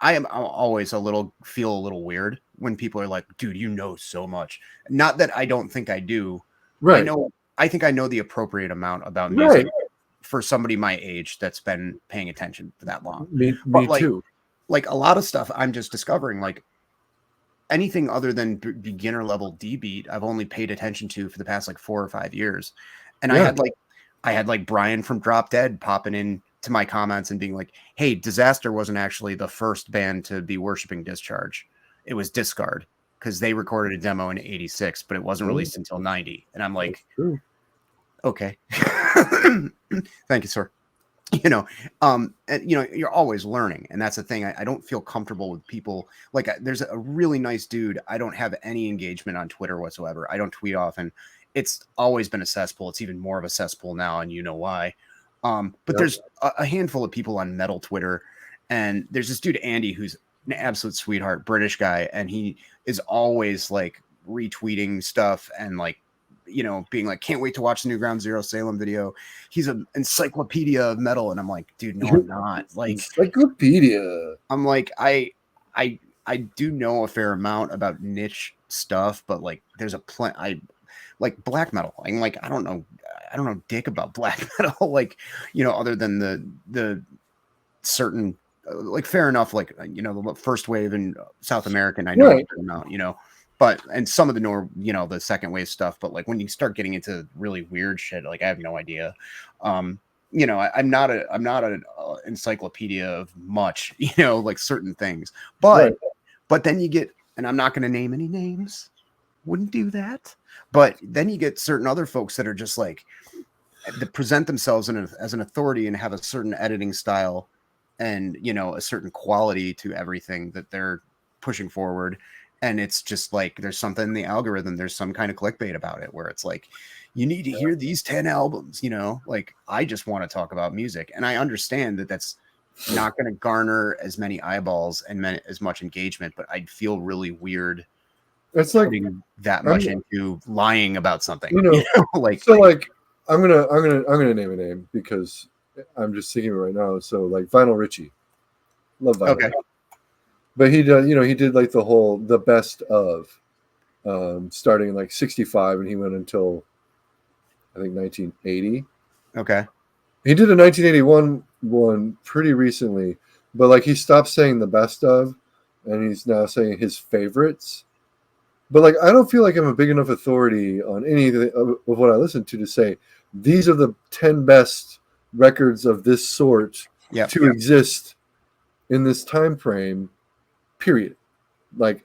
am always feel a little weird when people are like, dude, you know so much. Not that I don't think I do. Right. I think I know the appropriate amount about music for somebody my age that's been paying attention for that long. Me like, too. Like a lot of stuff I'm just discovering, like anything other than beginner level D beat, I've only paid attention to for the past like 4 or 5 years. And I had like Brian from Drop Dead popping in to my comments and being like, hey, Disaster wasn't actually the first band to be worshiping Discharge. It was Discard because they recorded a demo in 86, but it wasn't released until 90. And I'm like, okay. Thank you, sir. You know, and, you know, you're always learning. And that's the thing. I don't feel comfortable with people. Like there's a really nice dude. I don't have any engagement on Twitter whatsoever. I don't tweet often. It's always been a cesspool. It's even more of a cesspool now. And you know why. But there's a handful of people on metal Twitter. And there's this dude, Andy, who's an absolute sweetheart, British guy. And he is always like retweeting stuff and like, you know, being like, can't wait to watch the new Ground Zero Salem video. He's an encyclopedia of metal. And I'm like, dude, no, I'm not. Like, encyclopedia. I'm like, I do know a fair amount about niche stuff, but like there's I like black metal. I'm like, I don't know dick about black metal, like, you know, other than the certain, like, fair enough, like, you know, the first wave in South American, I know about, you know, but, and some of the you know, the second wave stuff, but like when you start getting into really weird shit, like I have no idea. You know, I'm not an encyclopedia of much, you know, like certain things, but then you get, and I'm not going to name any names, wouldn't do that. But then you get certain other folks that are just like, that present themselves as an authority and have a certain editing style and, you know, a certain quality to everything that they're pushing forward. And it's just like, there's something in the algorithm, there's some kind of clickbait about it where it's like, you need to hear these 10 albums, you know, like I just want to talk about music. And I understand that that's not going to garner as many eyeballs and as much engagement, but I'd feel really weird. It's like that much into lying about something, you know, like, so like I'm gonna name a name because I'm just thinking right now. So like Vinyl Richie, love Vinyl. Okay. But he did, you know, he did like the best of, starting in like 65 and he went until I think 1980. Okay. He did a 1981 one pretty recently, but like he stopped saying the best of and he's now saying his favorites. But like I don't feel like I'm a big enough authority on anything of what I listen to say these are the 10 best records of this sort to exist in this time frame, period. Like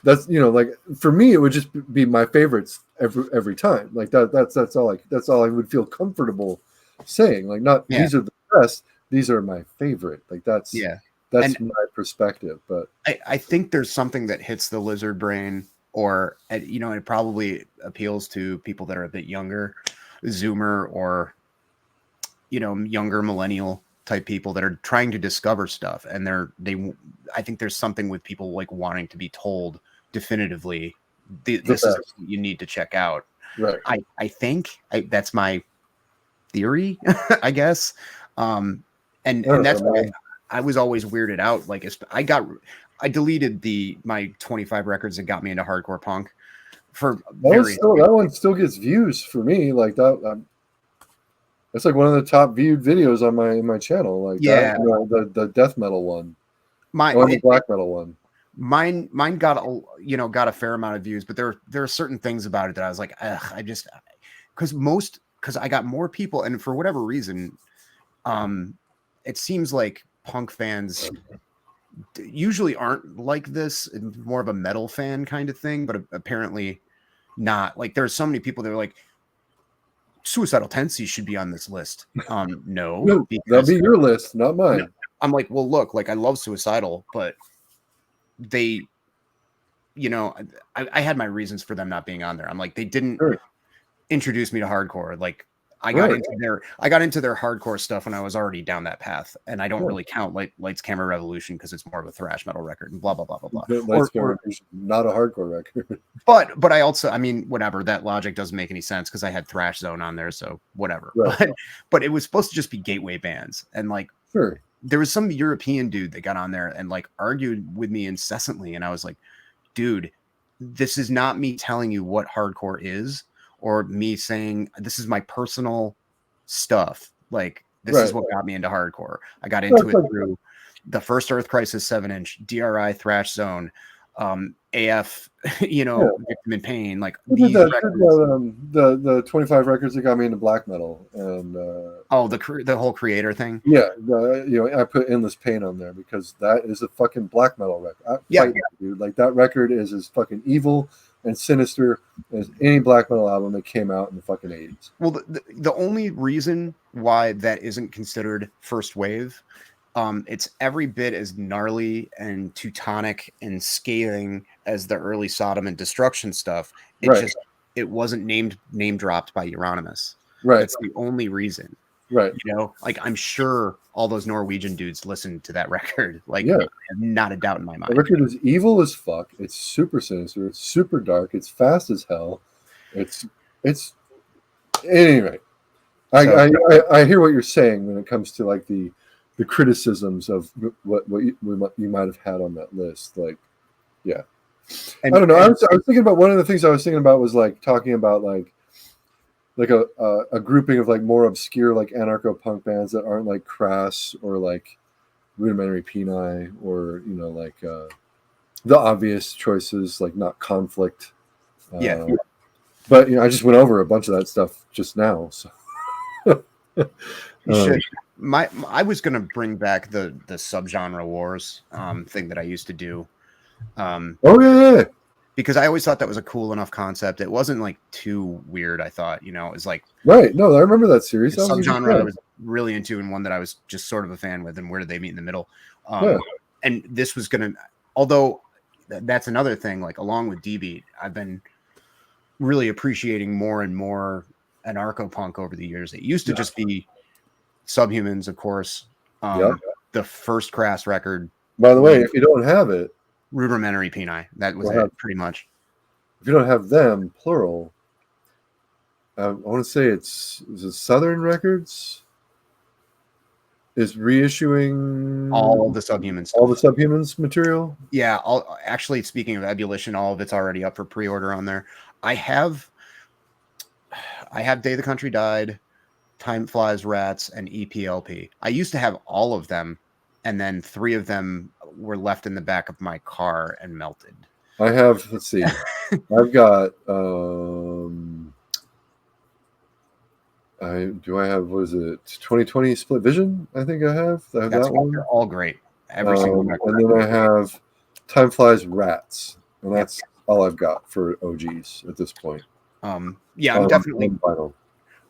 that's, you know, like for me it would just be my favorites every time. Like that's all I would feel comfortable saying. Like not these are the best, these are my favorite. Like that's my perspective. But I think there's something that hits the lizard brain, or, you know, it probably appeals to people that are a bit younger, Zoomer or younger millennial type people that are trying to discover stuff, and I think there's something with people like wanting to be told definitively this is what you need to check out. Right. I think that's my theory, I guess. And that's why I was always weirded out. Like I deleted my 25 records that got me into hardcore punk for that one still gets views for me. Like that. That's like one of the top viewed videos on my channel. Like the death metal one, the black metal one. Mine got a fair amount of views, but there are certain things about it that I was like, because I got more people, and for whatever reason, it seems like punk fans usually aren't like this, more of a metal fan kind of thing, but apparently not. Like there's so many people that are like, Suicidal Tendencies should be on this list. No, that'll be your list, not mine. No. I'm like, well, look, like I love Suicidal, but they, I had my reasons for them not being on there. I'm like, they didn't introduce me to hardcore. Like I got into their hardcore stuff when I was already down that path, and I don't really count Lights Camera Revolution because it's more of a thrash metal record and blah blah blah blah blah. Lights Camera Revolution, not a hardcore record. But I also, I mean, whatever. That logic doesn't make any sense because I had Thrash Zone on there, so whatever. Right. But it was supposed to just be gateway bands, and like there was some European dude that got on there and like argued with me incessantly, and I was like, dude, this is not me telling you what hardcore is, or me saying this is my personal stuff. Like this is what got me into hardcore. I got into it through the first Earth Crisis 7-inch, DRI, Thrash Zone, AF, Victim in Pain, like these records. The 25 records that got me into black metal, and the whole Creator thing. Yeah, I put Endless Pain on there because that is a fucking black metal record. Dude, like that record is as fucking evil and sinister as any black metal album that came out in the fucking 80s. Well, the only reason why that isn't considered first wave, it's every bit as gnarly and Teutonic and scathing as the early Sodom and Destruction stuff. It wasn't name dropped by Euronymous. Right. That's the only reason. Right. Like I'm sure all those Norwegian dudes listened to that record. Like, not a doubt in my mind. The record is evil as fuck. It's super sinister. It's super dark. It's fast as hell. It's anyway. I hear what you're saying when it comes to like the criticisms of what you might have had on that list. Like, yeah. I don't know. I was thinking about one of the things I was thinking about was like talking about like a grouping of like more obscure like anarcho-punk bands that aren't like Crass or like Rudimentary Peni or like the obvious choices like not Conflict. But I just went over a bunch of that stuff just now. So you should. I was gonna bring back the subgenre wars thing that I used to do. Because I always thought that was a cool enough concept. It wasn't like too weird. I thought, it was like right. No, I remember that series. That subgenre I was really into, and one that I was just sort of a fan with. And where did they meet in the middle? And this was gonna, although that's another thing. Like along with D-Beat, I've been really appreciating more and more anarcho punk over the years. It used to just be Subhumans, of course. The first Crass record. By the way, if you don't have it. Rudimentary Peni. That was it, pretty much. If you don't have them, plural, I want to say is it Southern Records is reissuing all of the Subhumans stuff. All the Subhumans material. Yeah, actually, speaking of Ebullition, all of it's already up for pre-order on there. I have Day the Country Died, Time Flies Rats, and EPLP. I used to have all of them, and then 3 of them were left in the back of my car and melted. I have, let's see, I've got, I have, what is it, 2020 Split Vision? I think I have that one. They're all great. Every single record. And then I have Time Flies Rats, and that's all I've got for OGs at this point. I'm definitely.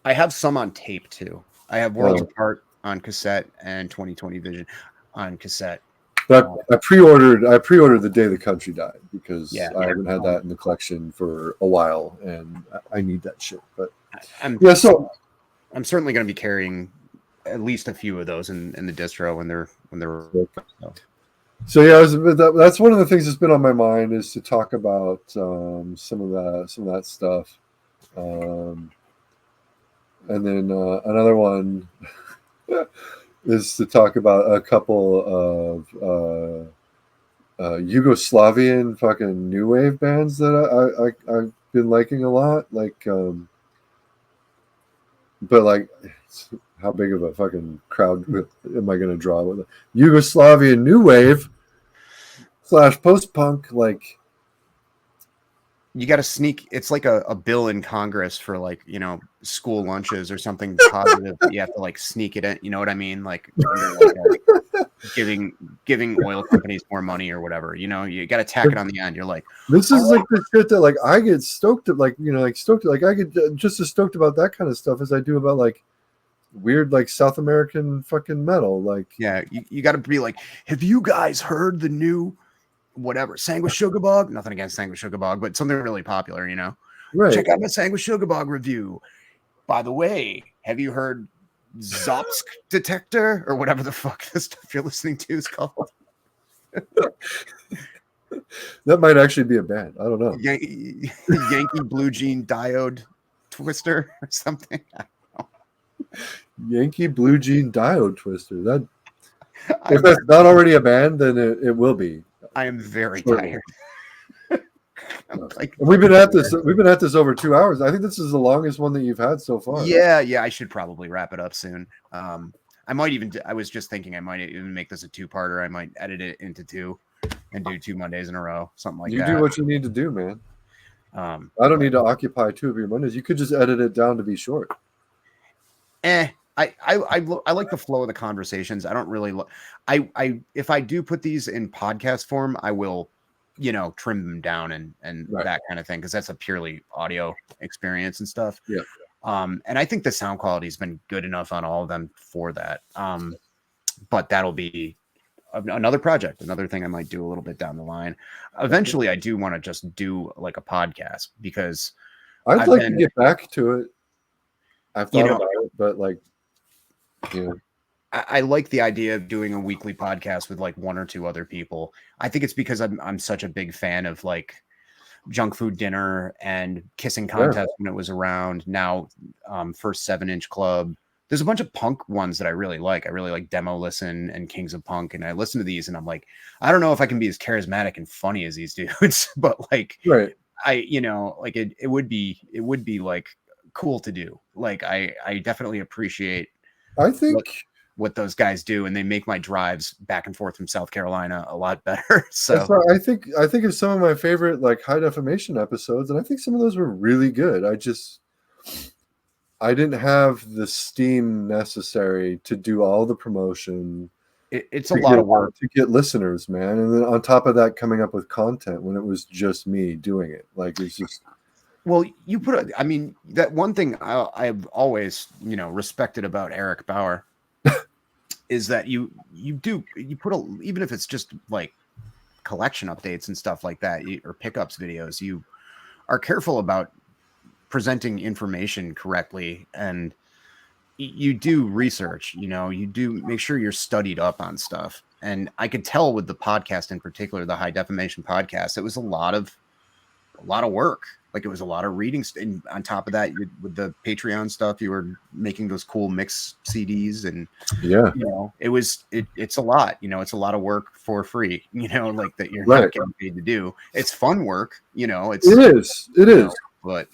I have some on tape too. I have Worlds Apart on cassette and 2020 Vision on cassette. But I pre-ordered The Day the Country Died because I haven't had that in the collection for a while, and I need that shit. But I'm certainly going to be carrying at least a few of those in the distro when they're So yeah, that's one of the things that's been on my mind is to talk about some of that stuff, and then another one is to talk about a couple of Yugoslavian fucking new wave bands that I've been liking a lot, like, but like, how big of a fucking crowd am I going to draw with it? Yugoslavian new wave / post punk, like. You got to sneak. It's like a bill in Congress for like, school lunches or something positive. You have to like sneak it in. You know what I mean? Like, under like giving oil companies more money or whatever. You got to tack it on the end. You're like, this is like the shit that like I get stoked at, like, like I get just as stoked about that kind of stuff as I do about like weird like South American fucking metal. Like, yeah, you got to be like, have you guys heard the new whatever Sanguisugabog? Nothing against Sanguisugabog, but something really popular, right? Check out my Sanguisugabog review. By the way, have you heard Zopsk Detector or whatever the fuck this stuff you're listening to is called? That might actually be a band. I don't know. Yankee Blue Jean Diode Twister or something. I don't know. Yankee Blue Jean Diode Twister. That if that's not already a band, then it will be. I am very tired. Like, we've been at this over 2 hours. I think this is the longest one that you've had so far. Yeah, I should probably wrap it up soon. I might even. I was just thinking I might even make this a 2-parter. I might edit it into 2 and do 2 Mondays in a row, something like that. You do what you need to do, man. I don't need to occupy 2 of your Mondays. You could just edit it down to be short. I like the flow of the conversations. I don't really. I if I do put these in podcast form, I will, trim them down and right. That kind of thing, because that's a purely audio experience and stuff. Yeah. And I think the sound quality has been good enough on all of them for that. But that'll be another project, another thing I might do a little bit down the line. Eventually, I do want to just do like a podcast, because I'd like to get back to it. I've thought about it, but like, I like the idea of doing a weekly podcast with like 1 or 2 other people. I think it's because I'm such a big fan of like Junk Food Dinner and Kissing Contest when it was around. Now, First 7-Inch Club. There's a bunch of punk ones that I really like. I really like Demo Listen and Kings of Punk, and I listen to these and I'm like, I don't know if I can be as charismatic and funny as these dudes, but like, right. Like it would be like cool to do. Like I definitely appreciate. I think what those guys do, and they make my drives back and forth from South Carolina a lot better. So I think it's some of my favorite like high definition episodes, and I think some of those were really good. I didn't have the steam necessary to do all the promotion. It's a lot of work to get listeners, man, and then on top of that, coming up with content when it was just me doing it. Like, it's just. Well, that one thing I've always, respected about Eric Bauer is that you put even if it's just like collection updates and stuff like that, or pickups videos, you are careful about presenting information correctly, and you do research, you do make sure you're studied up on stuff. And I could tell with the podcast in particular, the High Definition podcast, it was a lot of work. Like, it was a lot of reading. And on top of that, with the Patreon stuff, you were making those cool mix CDs, and it's a lot. It's a lot of work for free. Like that you're not getting paid to do. It's fun work. It is. But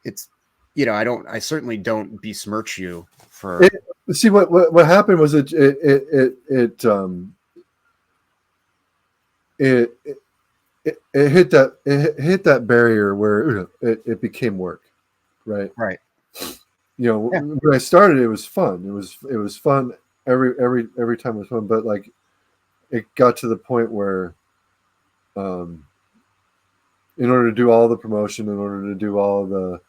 it's I certainly don't besmirch you for. See what happened was it hit that barrier where it became work, right? Right. When I started, it was fun. It was fun. Every time was fun, but like, it got to the point where, in order to do all the promotion, in order to do all the,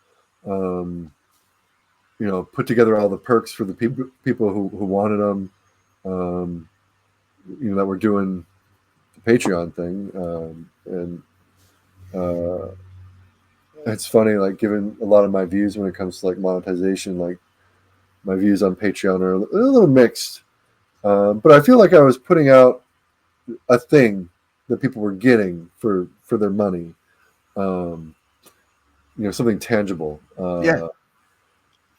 put together all the perks for the people who wanted them, that were doing the Patreon thing, and it's funny, like, given a lot of my views when it comes to like monetization, like my views on Patreon are a little mixed. But I feel like I was putting out a thing that people were getting for their money. Something tangible. Yeah.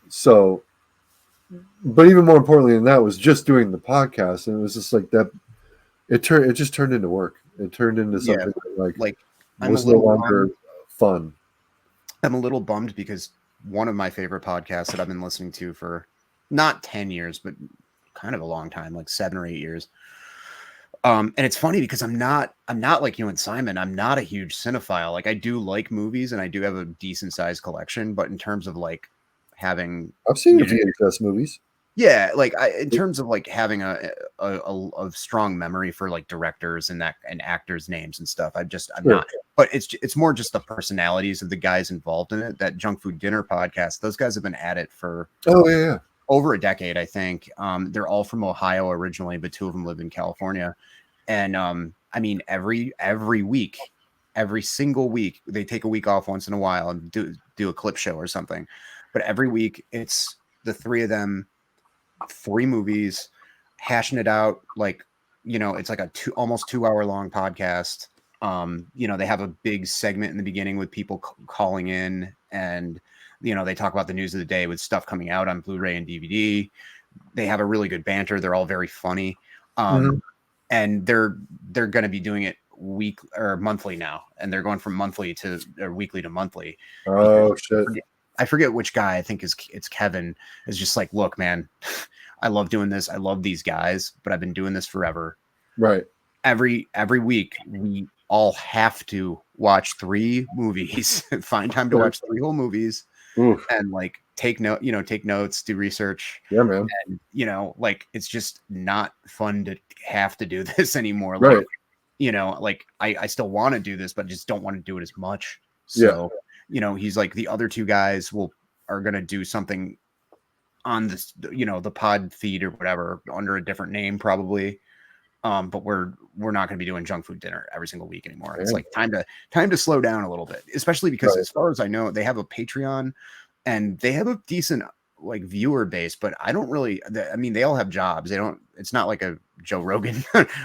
So, but even more importantly than that was just doing the podcast, and it was just like that. It just turned into work. It turned into Yeah. something that, Like I'm a was no little longer fun. I'm a little bummed because one of my favorite podcasts that I've been listening to for not 10 years, but kind of a long time, like 7 or 8 years. And it's funny because I'm not like you and Simon. I'm not a huge cinephile. Like I do like movies and I do have a decent sized collection, but in terms of like having, I've seen VHS movies. yeah, like in terms of like having a strong memory for like directors and actors' names and stuff, I'm not. But it's more just the personalities of the guys involved in it. That Junk Food Dinner podcast, those guys have been at it for over a decade, I think. They're all from Ohio originally, but 2 of them live in California. And I mean, every week, every single week, they take a week off once in a while and do a clip show or something. But every week, it's the 3 of them, 3 movies, hashing it out. Like, it's like almost 2-hour long podcast. They have a big segment in the beginning with people calling in, and they talk about the news of the day with stuff coming out on Blu-ray and DVD. They have a really good banter. They're all very funny. And they're going to be doing it week or monthly now, and they're going from monthly to weekly to monthly. Oh shit. I forget which guy. I think it's Kevin, is just like, look, man, I love doing this. I love these guys, but I've been doing this forever. Right. Every week we all have to watch 3 movies, find time to watch 3 whole movies. Oof. And like take notes, do research. Yeah, man. And like it's just not fun to have to do this anymore. Right. Like, I still want to do this, but I just don't want to do it as much. So, he's like, the other 2 guys are going to do something on this, the pod feed or whatever under a different name probably. But we're not going to be doing Junk Food Dinner every single week anymore. It's like time to slow down a little bit, especially because as far as I know, they have a Patreon and they have a decent like viewer base, but I don't really, I mean, they all have jobs. It's not like a Joe Rogan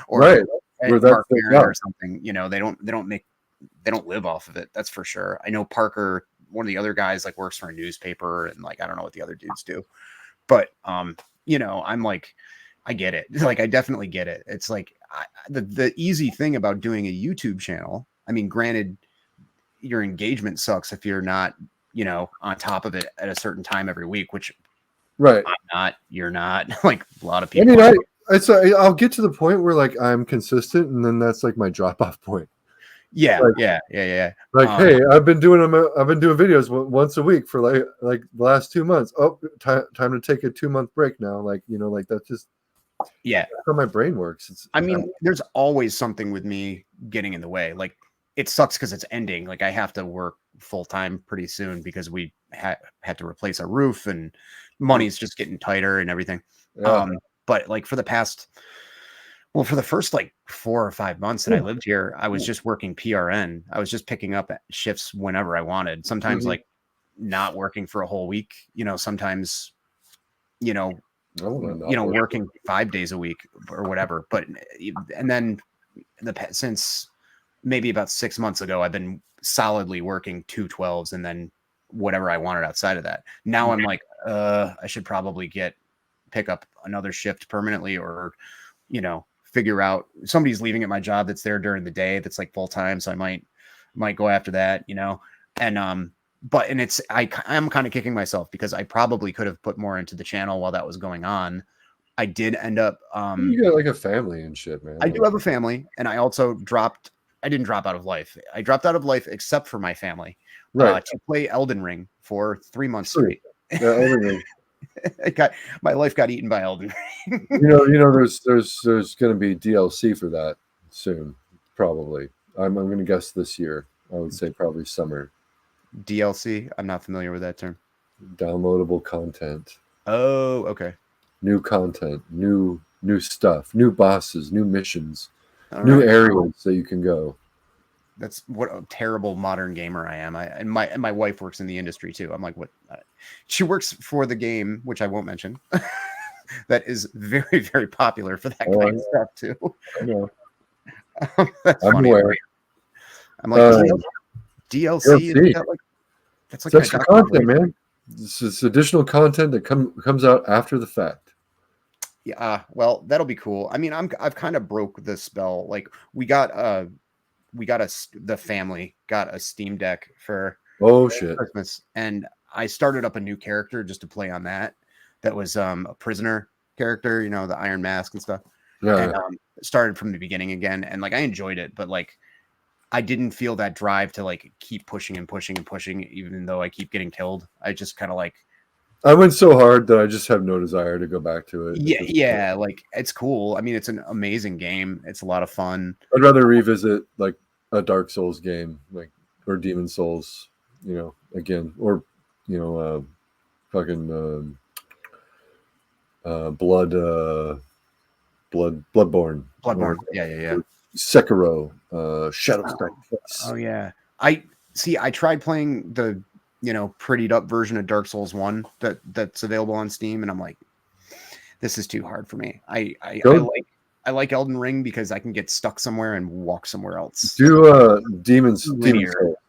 or Mark Maron or something, they don't live off of it. That's for sure. I know Parker, one of the other guys, like works for a newspaper, and like, I don't know what the other dudes do, but, I'm like, I get it. Like, I definitely get it. It's like the easy thing about doing a YouTube channel. I mean, granted, your engagement sucks if you're not, on top of it at a certain time every week, which I'm not, you're not. Like a lot of people. I mean, I'll get to the point where like I'm consistent, and then that's like my drop off point. Yeah, like, yeah. Like, hey, I've been doing videos once a week for like the last 2 months. Oh, time to take a 2-month break now. Like, like that's just. Yeah, that's how my brain works. There's always something with me getting in the way. Like, it sucks because it's ending. Like, I have to work full time pretty soon because we had to replace our roof, and money's just getting tighter and everything. Yeah. But like for the first like 4 or 5 months that I lived here, I was just working PRN. I was just picking up shifts whenever I wanted. Sometimes like not working for a whole week. Sometimes working 5 days a week or whatever. But, and then since maybe about 6 months ago, I've been solidly working 2 12s and then whatever I wanted outside of that. Now I'm like, I should probably pick up another shift permanently, or, figure out somebody's leaving at my job that's there during the day. That's like full time. So I might go after that, and, I'm kind of kicking myself because I probably could have put more into the channel while that was going on. I did end up, you got like a family and shit, man. I do have a family, and I also I didn't drop out of life. I dropped out of life except for my family, to play Elden Ring for 3 months straight. Yeah, Elden Ring. My life got eaten by Elden Ring. There's going to be DLC for that soon, probably. I'm going to guess this year. I would say probably summer. DLC? I'm not familiar with that term. Downloadable content. Oh, okay. New content, new stuff, new bosses, new missions, new areas that you can go. That's what a terrible modern gamer I am. And my wife works in the industry too. I'm like, what? She works for the game, which I won't mention. That is very, very popular for that kind of stuff too. I know. That's I'm funny. aware. I'm like, DLC. That's like extra content, man. This is additional content that comes out after the fact. Yeah, well, that'll be cool. I mean, I've kind of broke the spell. Like the family got a Steam Deck for Christmas, and I started up a new character just to play on that. That was a prisoner character, you know, the Iron Mask and stuff. Yeah. And started from the beginning again, and like I enjoyed it, but like I didn't feel that drive to like keep pushing and pushing and pushing, even though I keep getting killed. I just kind of like I went so hard that I just have no desire to go back to it. Yeah, like it's cool. I mean, it's an amazing game. It's a lot of fun. I'd rather revisit like a Dark Souls game, like or Demon Souls, you know, again, or you know, fucking Bloodborne. Bloodborne. Yeah. Sekiro, Shadow Sacrifice. Oh yeah. I tried playing the, you know, prettied up version of Dark Souls 1 that's available on Steam, and I'm like, this is too hard for me. I like Elden Ring because I can get stuck somewhere and walk somewhere else. Do Demon Souls.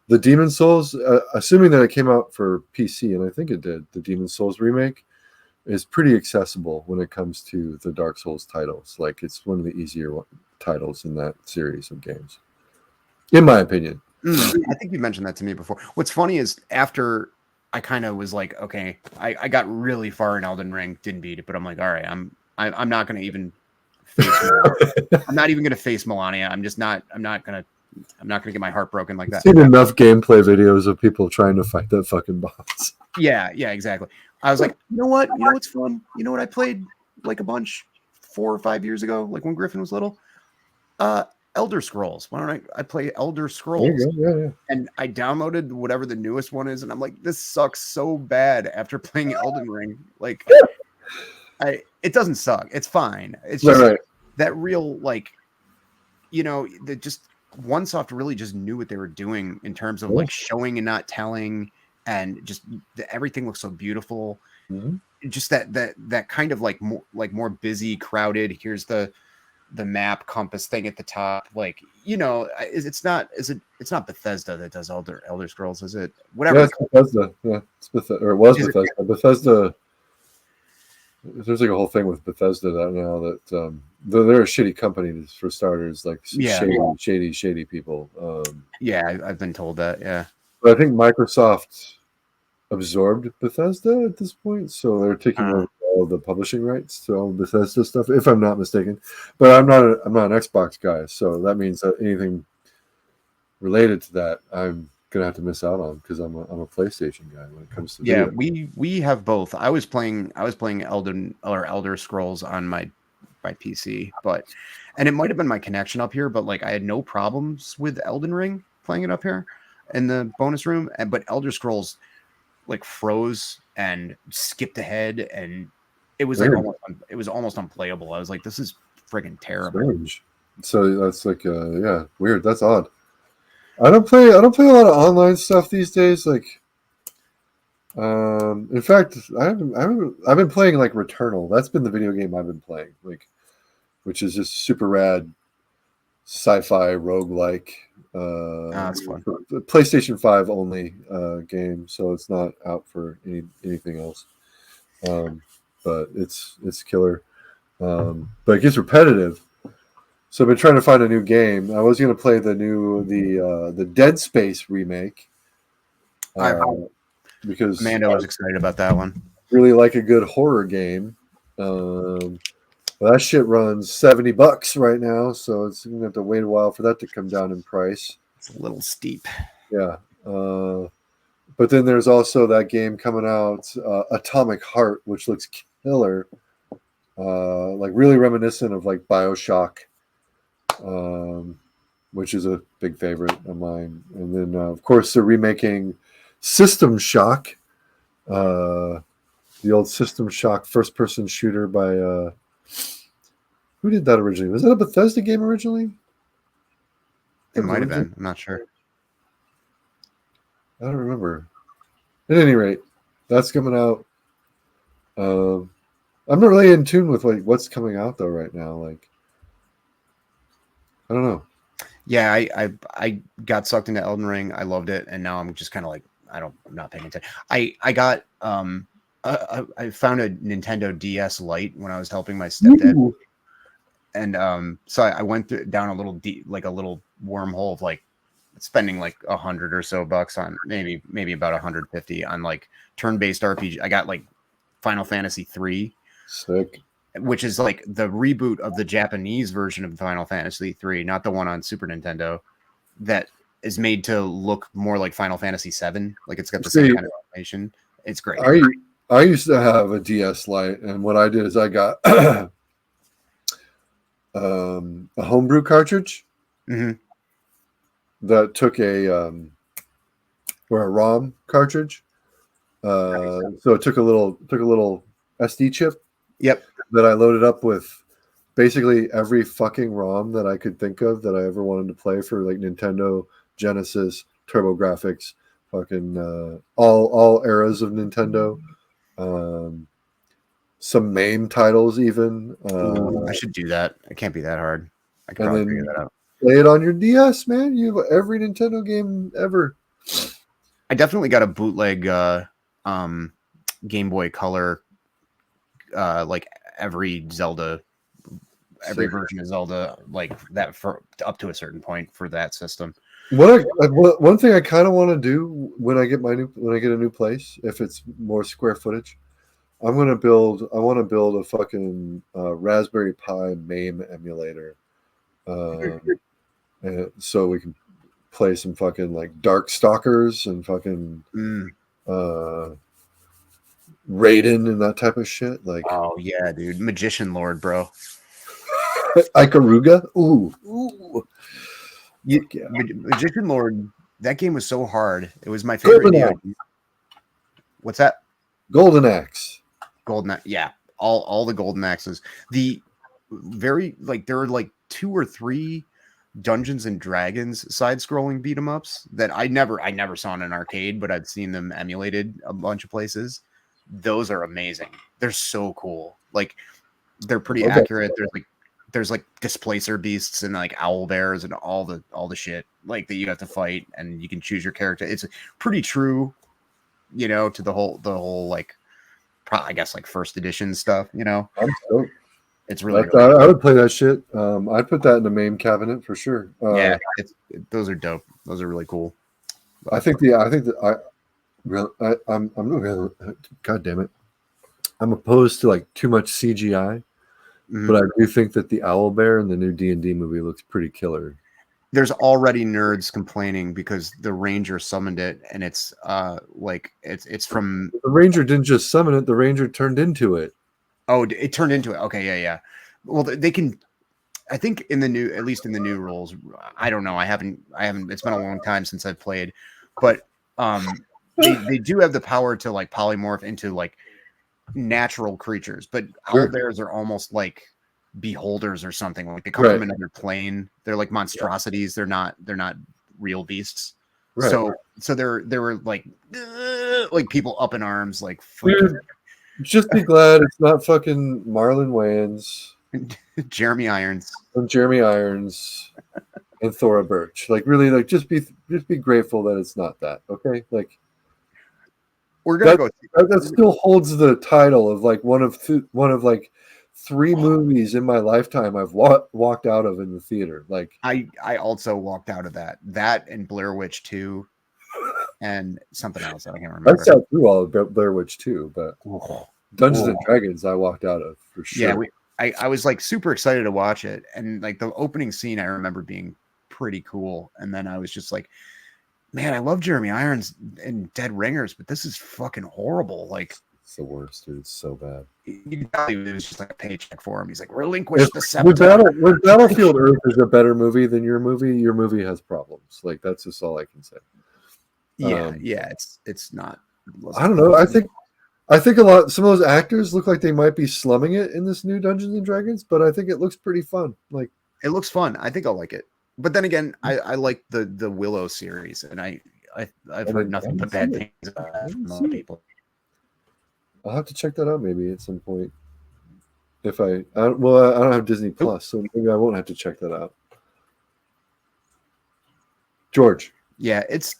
The Demon Souls, assuming that it came out for PC, and I think it did, the Demon Souls remake is pretty accessible when it comes to the Dark Souls titles. Like, it's one of the easier titles in that series of games, in my opinion. I think you mentioned that to me before. What's funny is after I kind of was like, okay, I got really far in Elden Ring, didn't beat it, but I'm like, all right, I'm not going to even face I'm not even going to face Melania. I'm not going to get my heart broken like that. I've seen enough gameplay videos of people trying to fight that fucking boss. Yeah, exactly. I was like, you know what? You know what's fun? You know what I played like a bunch 4 or 5 years ago, like when Griffin was little? Elder Scrolls. Why don't I play Elder Scrolls? Yeah. And I downloaded whatever the newest one is, and I'm like, this sucks so bad after playing Elden Ring. Like, it doesn't suck. It's fine. It's just that real, like, you know, that just OneSoft really just knew what they were doing in terms of like showing and not telling, and just everything looks so beautiful. Mm-hmm. Just that kind of like more busy, crowded. Here's the map compass thing at the top, like, you know, it's not Bethesda that does Elder Scrolls, is it? Whatever. Yeah, it's Bethesda. Yeah, it's Bethesda, or it was Bethesda. Bethesda. There's like a whole thing with Bethesda now that they're a shitty company for starters, like shady people. I've been told that. Yeah, but I think Microsoft absorbed Bethesda at this point, so they're taking over all the publishing rights to all Bethesda stuff, if I'm not mistaken. But I'm not an Xbox guy, so that means that anything related to that, I'm gonna have to miss out on because I'm a PlayStation guy when it comes to video. We have both. I was playing Elder Scrolls on my PC, and it might have been my connection up here, but like I had no problems with Elden Ring playing it up here in the bonus room, but Elder Scrolls like froze and skipped ahead, and it was like almost unplayable. I was like, this is friggin' terrible. Strange. So that's like weird. That's odd. I don't play a lot of online stuff these days. Like, in fact, I've been playing like Returnal. That's been the video game I've been playing, like, which is just super rad sci-fi roguelike. That's fun. PlayStation 5 only game, so it's not out for anything else. But it's killer. But it gets repetitive. So I've been trying to find a new game. I was going to play the Dead Space remake. Because Amanda was excited about that one. Really like a good horror game. That shit runs $70 right now, so it's going to have to wait a while for that to come down in price. It's a little steep. Yeah. But then there's also that game coming out, Atomic Heart, which looks killer. Like really reminiscent of like BioShock, which is a big favorite of mine. And then, of course, they're remaking System Shock, the old System Shock first-person shooter by... who did that originally? Was that a Bethesda game originally? It might have been. I'm not sure. I don't remember. At any rate, that's coming out. I'm not really in tune with like what's coming out though right now. Like, I don't know. Yeah, I got sucked into Elden Ring. I loved it, and now I'm just kind of like I'm not paying attention. I got I found a Nintendo DS Lite when I was helping my stepdad. Ooh. And so I went down a little like a little wormhole of like spending like $100 or so on maybe about 150 on like turn-based RPG. I got like Final Fantasy 3, sick, which is like the reboot of the Japanese version of Final Fantasy 3, not the one on Super Nintendo, that is made to look more like Final Fantasy 7. Like it's got the same kind of animation. It's great. I used to have a DS Lite, and what I did is I got a homebrew cartridge that took a ROM cartridge. So it took a little SD chip. Yep. That I loaded up with basically every fucking ROM that I could think of that I ever wanted to play for like Nintendo, Genesis, TurboGrafx, fucking all eras of Nintendo. Some MAME titles even. I should do that. It can't be that hard. I can probably figure that out. Play it on your DS, man. You have every Nintendo game ever. I definitely got a bootleg Game Boy Color, like every Zelda, every version of Zelda, like that for up to a certain point for that system. One thing I kind of want to do when I get a new place, if it's more square footage, I want to build a fucking Raspberry Pi MAME emulator, so we can play some fucking like Darkstalkers and fucking Raiden and that type of shit. Like, oh yeah, dude, Magician Lord, bro. Ikaruga, ooh. Magician Lord. That game was so hard. It was my favorite. What's that? Golden Axe. Golden, yeah, all the Golden Axes. The very like there are like 2 or 3 Dungeons and Dragons side-scrolling beat 'em ups that I never saw in an arcade, but I'd seen them emulated a bunch of places. Those are amazing. They're so cool. Like they're pretty accurate. There's like displacer beasts and like owl bears and all the shit like that you have to fight, and you can choose your character. It's pretty true, to the whole like. I guess like first edition stuff, I'm stoked. It's really, I would play that shit. I'd put that in the MAME cabinet for sure. Yeah, those are dope. Those are really cool. I'm God damn it. I'm opposed to like too much CGI, but I do think that the owl bear in the new D&D movie looks pretty killer. There's already nerds complaining because the ranger summoned it, and it's like it's from the ranger didn't just summon it; the ranger turned into it. Oh, it turned into it. Okay, yeah. Well, they can. I think at least in the new rules, I don't know. I haven't. It's been a long time since I've played, but they do have the power to like polymorph into like natural creatures. But owl bears are almost like beholders or something. Like they come from another plane. They're like monstrosities. They're not real beasts. Right. So they were like people up in arms, like just be glad it's not fucking Marlon Wayans, Jeremy Irons, and Thora Birch. Like really, like just be grateful that it's not that. Okay, like we're gonna go. That still holds the title of like one of like 3 movies in my lifetime I've walked out of in the theater. Like I also walked out of that and Blair Witch 2 and something else I can't remember. I sat through all of Blair Witch 2, but Dungeons and Dragons I walked out of for sure. Yeah, I was like super excited to watch it, and like the opening scene I remember being pretty cool, and then I was just like, man, I love Jeremy Irons and Dead Ringers, but this is fucking horrible. Like it's the worst, dude. It's so bad. You can tell it was just like a paycheck for him. He's like, relinquish the scepter. When Battlefield Earth is a better movie than your movie has problems. Like that's just all I can say. Yeah, it's not. I don't know. I think some of those actors look like they might be slumming it in this new Dungeons and Dragons, but I think it looks pretty fun. Like it looks fun. I think I'll like it. But then again, I like the Willow series, and I've heard nothing but bad things about that from other people. I'll have to check that out maybe at some point. If I don't have Disney Plus, so maybe I won't have to check that out. George. Yeah, it's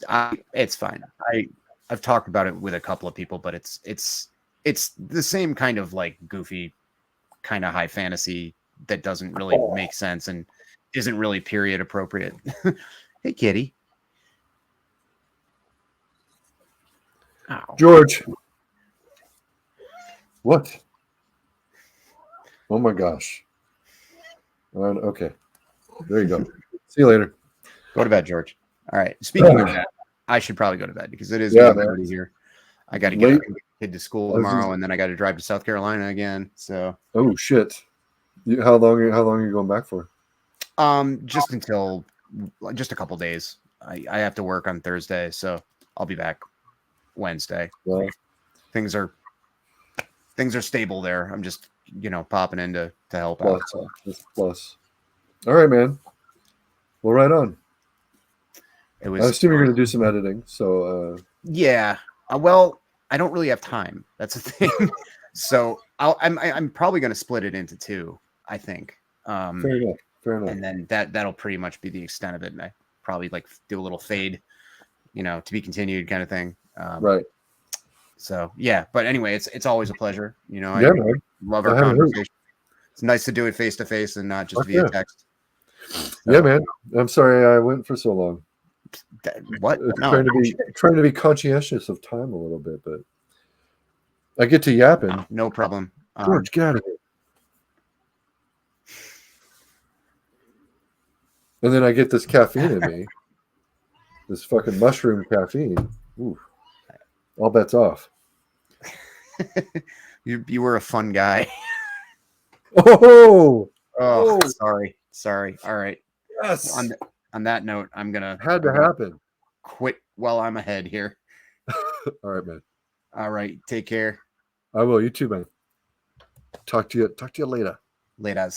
fine. I've talked about it with a couple of people, but it's the same kind of like goofy, kind of high fantasy that doesn't really make sense and isn't really period appropriate. Hey, kitty. Ow. George. What? Oh my gosh. Okay. There you go. See you later. Go to bed, George. All right. Speaking of that, I should probably go to bed because it is getting early here. I got to get a kid to school tomorrow, and then I got to drive to South Carolina again. So. Oh shit! How long are you going back for? Just a couple days. I have to work on Thursday, so I'll be back Wednesday. Well, things are stable there. I'm just popping in to help out. So. Plus. All right, man. Well, right on. I assume you're going to do some editing, so. Yeah. Well, I don't really have time. That's the thing. So I'm probably going to split it into two. I think. Fair enough. And then that'll pretty much be the extent of it. And I probably like do a little fade, to be continued kind of thing. Right. So yeah, but anyway, it's always a pleasure. I love our conversation. It's nice to do it face to face and not just via text. So, yeah, man. I'm sorry I went for so long. What? No. Trying to be conscientious of time a little bit, but I get to yapping. No problem. George, get out of here. And then I get this caffeine in me. This fucking mushroom caffeine. Ooh. All bets off. You were a fun guy. Oh, sorry. All right. Yes. On that note, I'm gonna happen. Quit while I'm ahead here. All right, man. All right. Take care. I will. You too, man. Talk to you later. Laters.